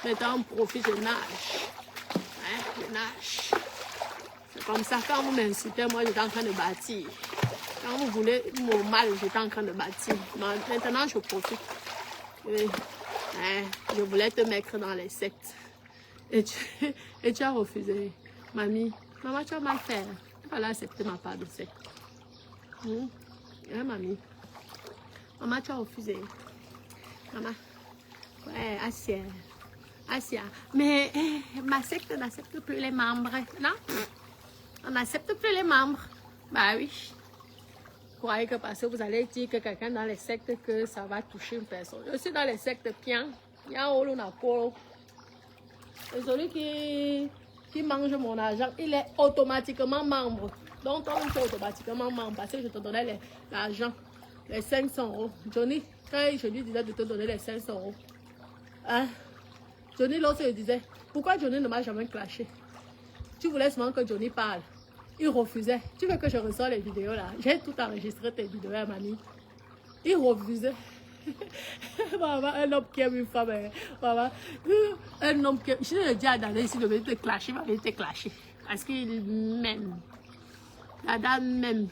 Maintenant, on profite, je nage. Je nage. C'est comme ça, quand vous m'insultez, moi, j'étais en train de bâtir. Quand vous voulez mon mal, j'étais en train de bâtir. Maintenant, je profite. Oui. Je voulais te mettre dans les sectes. Et tu as refusé. Mamie, maman, tu as mal fait. Tu vas accepter ma part de secte. Mamie. Maman, tu as refusé. Maman. Ouais, Asia. Mais ma secte n'accepte plus les membres. Non? On n'accepte plus les membres. Bah oui. Vous croyez que parce que vous allez dire que quelqu'un dans les sectes que ça va toucher une personne. Je suis dans les sectes piens. Il y a un polo. Et celui qui mange mon argent, il est automatiquement membre. Donc, on est automatiquement membre parce que je te donnais l'argent, les 500 €. Johnny, quand je lui disais de te donner les 500 €, hein? Johnny, l'autre, il disait, pourquoi Johnny ne m'a jamais clashé? Tu voulais seulement que Johnny parle. Il refusait. Tu veux que je ressors les vidéos là? J'ai tout enregistré tes vidéos, mamie. Il refusait. Maman, un homme qui aime une femme, maman, un homme qui aime... Je le dis à Dada ici de venir te clasher, il va venir te clasher. Parce qu'il m'aime. La dame m'aime.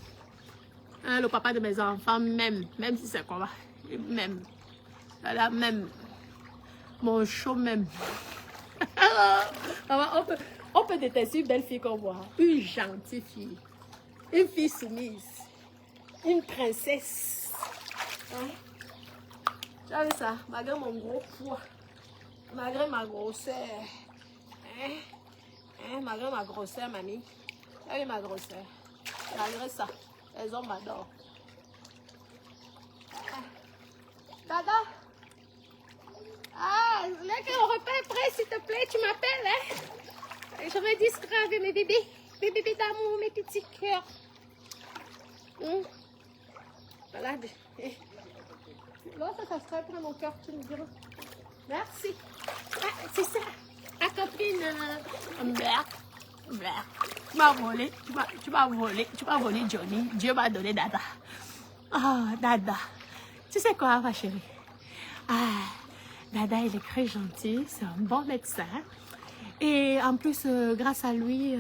Le papa de mes enfants m'aime. Même si c'est quoi, il m'aime. La dame m'aime. Mon chaud m'aime. Maman, on peut détester une belle fille comme moi. Une gentille fille. Une fille soumise. Une princesse. Hein? Tu as vu ça? Malgré mon gros poids. Malgré ma grosseur. Malgré ma grosseur, mamie. Tu as vu ma grosseur? Malgré ça, les hommes m'adorent. Dada? Ah, là que le repas est prêt, s'il te plaît, tu m'appelles, hein? Je vais discret avec mes bébés. Mes bébés d'amour, mes petits cœurs. Voilà. L'autre, ça serait pour mon cœur, tu me diras. Merci. Ah, c'est ça. Ta copine. Tu m'as volé. Tu m'as volé Johnny. Dieu m'a donné Dada. Ah, Dada. Tu sais quoi, ma chérie? Ah, Dada, il est très gentil. C'est un bon médecin. Et en plus, grâce à lui,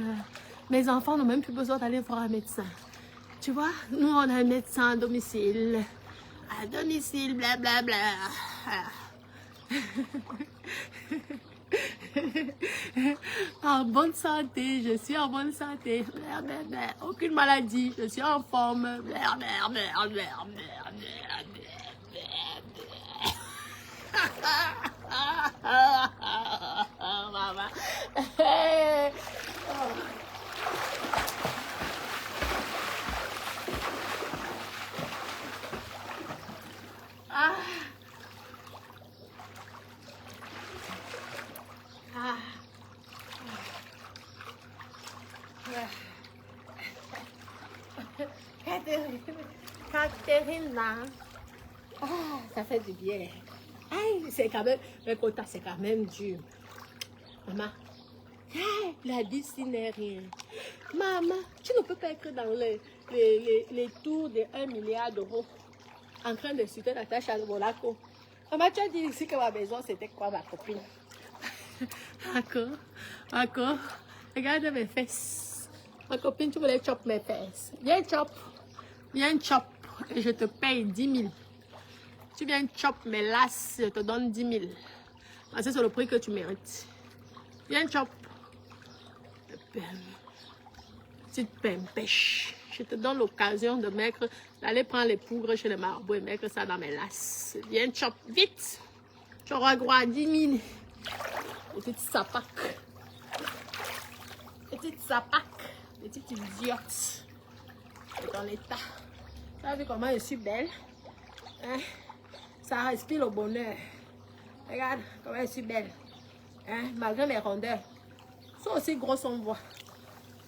mes enfants n'ont même plus besoin d'aller voir un médecin. Tu vois, nous, on a un médecin à domicile. À domicile, blablabla. En bonne santé, je suis en bonne santé. Merde, merde, merde. Aucune maladie, je suis en forme. Merde, merde, merde, merde, merde, merde, maman. Ah. Ah. Catherine, là. Ah, ça fait du bien. Aïe, c'est quand même, le quota, c'est quand même dur. Maman, aïe, la vie, ce n'est rien. Maman, tu ne peux pas être dans les tours de 1 milliard d'euros en train de suivre la tâche à Monaco. Maman, tu as dit ici que ma maison, c'était quoi, ma copine? D'accord. Regarde mes fesses. Ma copine, tu voulais chop mes fesses. Viens chop. Et je te paye 10 000. Tu viens chop mes lasses, je te donne 10 000. Parce que c'est le prix que tu mérites. Viens chop. Petite pêche. Je te donne l'occasion d'aller prendre les poudres chez les marabouts et mettre ça dans mes lasses. Viens chop vite. Tu auras droit à 10 000. Petite sapac. Petite idiote. C'est dans l'état. Tu as vu comment je suis belle? Hein? Ça respire le bonheur. Regarde comment je suis belle. Hein? Malgré mes rondeurs. Sois aussi grosse on voit.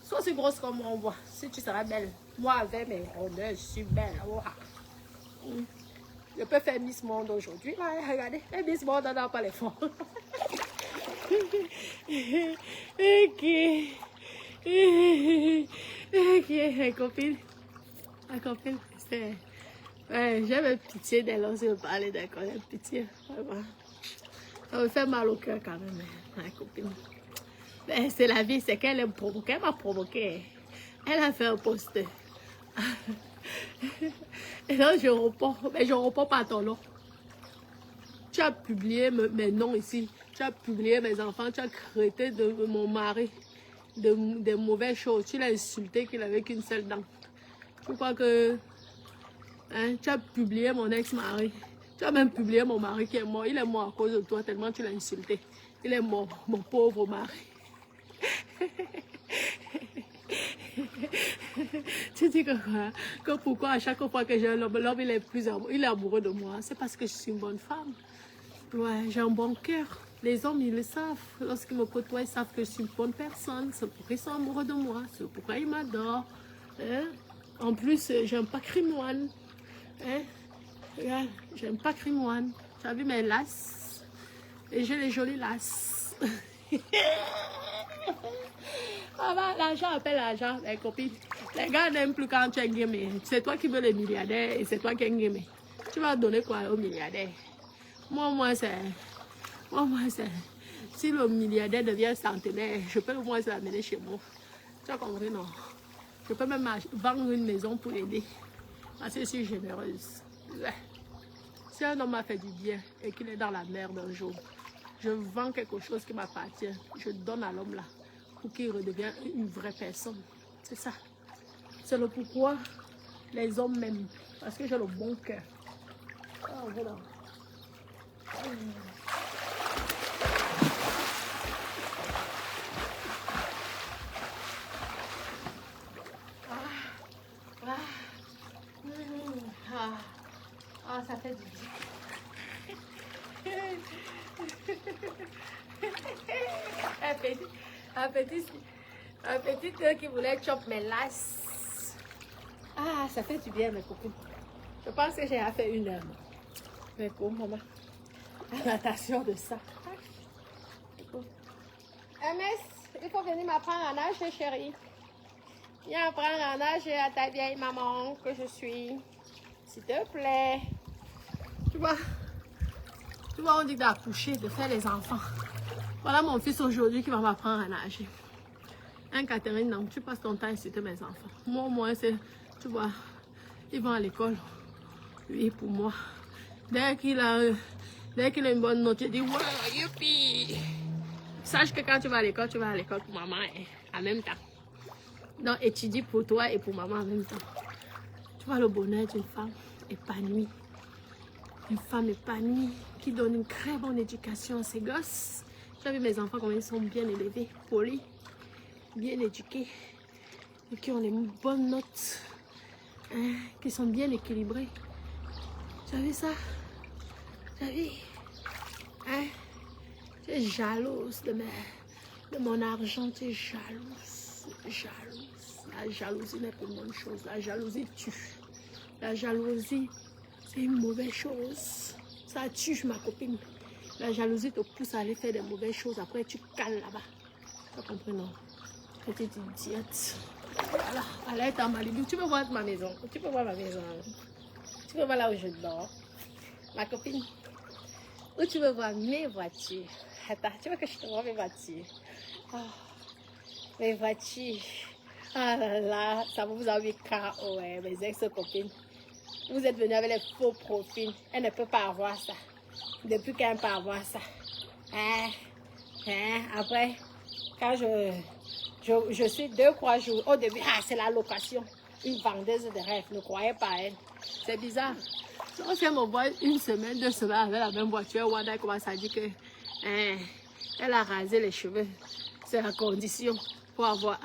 Sois aussi grosse comme on voit. Si tu seras belle. Moi avec mes rondeurs, je suis belle. Wow. Je peux faire Miss Monde aujourd'hui. Regardez. Miss Monde, on n'a pas les fonds. Ma copine, c'est... Ouais, j'avais pitié d'elle aussi, parler d'elle, quand même, pitié, vraiment. Ça me fait mal au cœur quand même, ma copine. Mais c'est la vie, c'est qu'elle aime provoquer, elle m'a provoqué. Elle a fait un post. Et là, je réponds, mais je réponds pas à ton nom. Tu as publié mes noms ici, tu as publié mes enfants, tu as traité de mon mari des mauvaises choses. Tu l'as insulté qu'il avait qu'une seule dent. Je crois que tu as publié mon ex-mari. Tu as même publié mon mari qui est mort. Il est mort à cause de toi tellement tu l'as insulté. Il est mort, mon pauvre mari. Tu dis que quoi? Que pourquoi à chaque fois que j'ai un homme, l'homme il est amoureux de moi. C'est parce que je suis une bonne femme. Ouais, j'ai un bon cœur. Les hommes, ils le savent. Lorsqu'ils me côtoient, ils savent que je suis une bonne personne. C'est pourquoi ils sont amoureux de moi. C'est pourquoi ils m'adorent. Hein? En plus, j'aime pas crimoine. Hein? Regarde, j'aime pas crimoine. Tu as vu mes lasses? Et j'ai les jolies lasses. Ah bah, l'argent appelle l'argent, les copines. Les gars n'aiment plus quand tu es gamé. C'est toi qui veux les milliardaires et c'est toi qui es gamé. Tu vas donner quoi aux milliardaires? Moi, c'est... Si le milliardaire devient centenaire, je peux au moins l'amener chez moi. Tu as compris, non? Je peux même vendre une maison pour l'aider. Parce que je suis généreuse. Ouais. Si un homme m'a fait du bien et qu'il est dans la merde un jour, je vends quelque chose qui m'appartient. Je donne à l'homme là pour qu'il redevienne une vraie personne. C'est ça. C'est le pourquoi les hommes m'aiment. Parce que j'ai le bon cœur. Ah, voilà. Ah, ça fait du bien. Un petit qui voulait chop mes lasses. Ah, ça fait du bien, mes copines. Je pense que j'ai fait 1 heure. Mais quoi, maman? À natation de ça. MS, il faut venir m'apprendre à nager, chérie. Viens apprendre à nager à ta vieille maman que je suis. S'il te plaît. Tu vois, on dit d'accoucher, de faire les enfants. Voilà mon fils aujourd'hui qui va m'apprendre à nager. Hein, Catherine, non, tu passes ton temps à insulter mes enfants. Moi, c'est, tu vois, ils vont à l'école. Lui, pour moi. Dès qu'il a une bonne note, je dis, ouais, youpi. sache que quand tu vas à l'école pour maman en même temps. Donc, étudie pour toi et pour maman en même temps. Tu vois le bonheur d'une femme épanouie. Une femme épanouie qui donne une très bonne éducation à ses gosses. Tu as vu mes enfants, comment ils sont bien élevés, polis, bien éduqués, et qui ont les bonnes notes, hein, qui sont bien équilibrés. Tu as vu ça? Tu as vu? Hein? Tu es jalouse de mon argent, tu es jalouse, jalouse. La jalousie n'est pas une bonne chose, la jalousie tue. La jalousie, c'est une mauvaise chose. Ça tue ma copine. La jalousie te pousse à aller faire des mauvaises choses. Après, tu cales là-bas. Tu comprends, non? Petite idiote. Voilà, elle est en Malibu. Tu peux voir ma maison. Tu peux voir ma maison. Tu peux voir là où je dors. Ma copine. Où tu veux voir mes voitures. Attends, tu veux que je te montre mes voitures? Oh, mes voitures. Ah là là, ça vous a mis KO, mes ex-copines. Vous êtes venus avec les faux profils. Elle ne peut pas avoir ça. Depuis qu'elle peut avoir ça. Après, quand je suis 2-3 jours, au début, c'est la location. Une vendeuse de rêve, ne croyez pas elle. C'est bizarre. Donc, si elle me voit 1 semaine, 2 semaines avec la même voiture, Wanda commence à dire que elle a rasé les cheveux. C'est la condition pour avoir.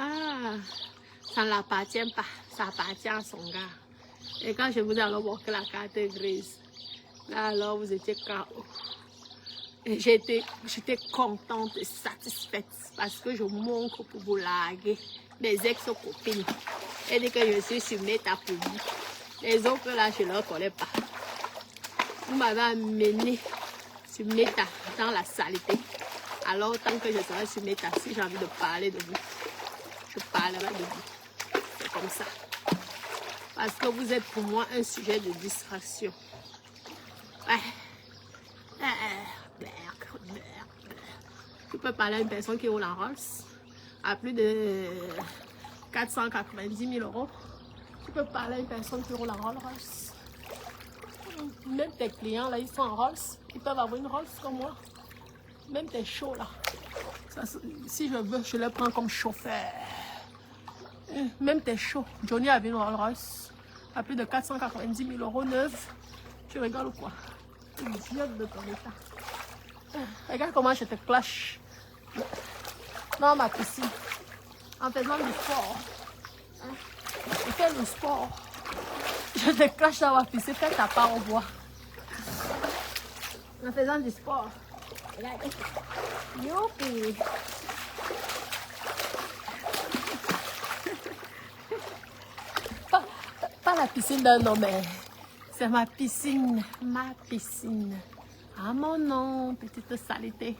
Ça ne l'appartient pas. Ça appartient à son gars. Et quand je vous ai alors montré la carte grise, là alors vous étiez KO. Et j'étais contente et satisfaite parce que je montre pour vous larguer mes ex-copines. Et dès que je suis sur Meta pour vous, les autres là, je ne leur connais pas. Vous m'avez amené sur Meta dans la saleté. Alors, tant que je serai sur Meta, si j'ai envie de parler de vous, je parlerai de vous. C'est comme ça. Parce que vous êtes pour moi un sujet de distraction. Tu peux parler à une personne qui roule en Rolls à plus de 490 000 euros. Tu peux parler à une personne qui roule en Rolls Royce. Même tes clients là, ils sont en Rolls. Ils peuvent avoir une Rolls comme moi. Même tes shows là. Ça, si je veux, je les prends comme chauffeur. Même tes shows. Johnny avait une Rolls Royce à plus de 490 000 euros neuf. Tu rigoles ou quoi? Tu idiote de ton état. Regarde comment je te clash dans ma piscine en faisant du sport. Je fais le sport. Je te clash dans ma piscine, fais ta part au bois. En faisant du sport. Regarde. Youpi. Pas la piscine d'un homme, c'est ma piscine. Ma piscine. À mon nom, petite saleté.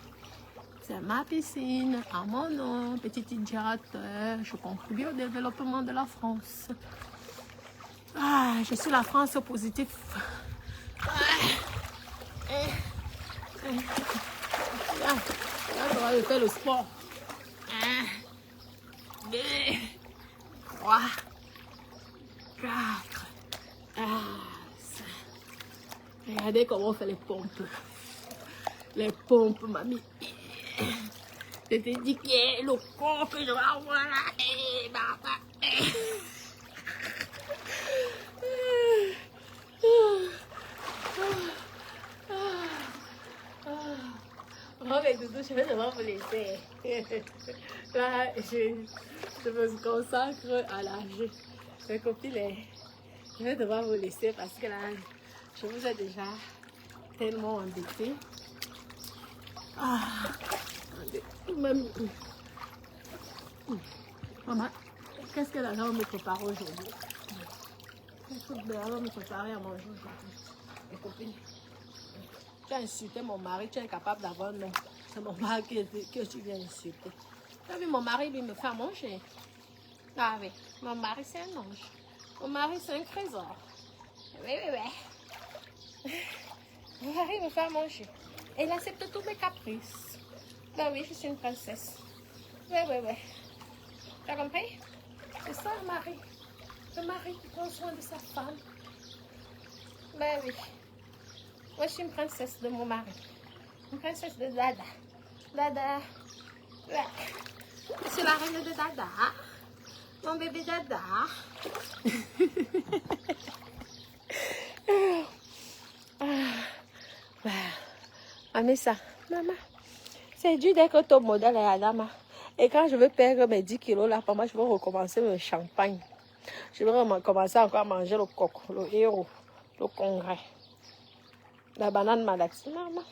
C'est ma piscine, à mon nom, petite idiote. Je contribue au développement de la France. Je suis la France au positif. Là, je fais le sport. 1, 2, 3, 4. Regardez comment on fait les pompes. Les pompes, mamie. Je t'ai dit qu'il y a le corps que je vais avoir là. Oh, mais Doudou, je vais devoir vous laisser. Là, je me consacre à l'âge. Mes copines, je vais devoir vous laisser parce que là, je vous ai déjà tellement embêté. Même... Maman, qu'est-ce que la dame me prépare aujourd'hui? Qu'est-ce que la dame me prépare à manger aujourd'hui? Mes copines, tu as insulté mon mari, tu es incapable d'avoir un nom. C'est mon mari que tu viens insulter. Tu as vu, mon mari, lui, me fait manger. Ah oui, mon mari, c'est un ange. Mon mari, c'est un trésor. Oui. Mon mari me fait manger. Et il accepte tous mes caprices. Ben oui, je suis une princesse. Oui. Tu as compris? C'est ça, le mari. Le mari qui prend soin de sa femme. Ben oui. Moi, je suis une princesse de mon mari. Une princesse de Dada. Dada, C'est la reine de Dada. Mon bébé Dada. Amisa, maman, c'est dur d'être top modèle à Adama. Et quand je veux perdre mes 10 kilos là, pour moi, je vais recommencer le champagne. Je vais recommencer encore à manger le coq, le héros, le congrès. La banane maladie, maman.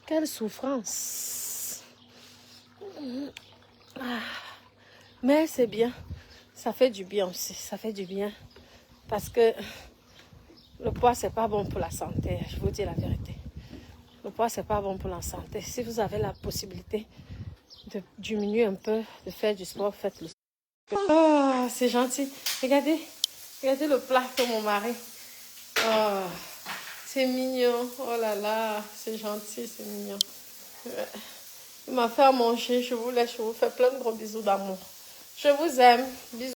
Quelle souffrance. Mais c'est bien. Ça fait du bien aussi. Ça fait du bien. Parce que le poids, c'est pas bon pour la santé. Je vous dis la vérité. Le poids, c'est pas bon pour la santé. Si vous avez la possibilité de diminuer un peu, de faire du sport, faites-le. Oh, c'est gentil. Regardez. Regardez le plat de mon mari. Oh, c'est mignon. Oh là là. C'est gentil, c'est mignon. Il m'a fait à manger. Je vous laisse. Je vous fais plein de gros bisous d'amour. Je vous aime. Bisous.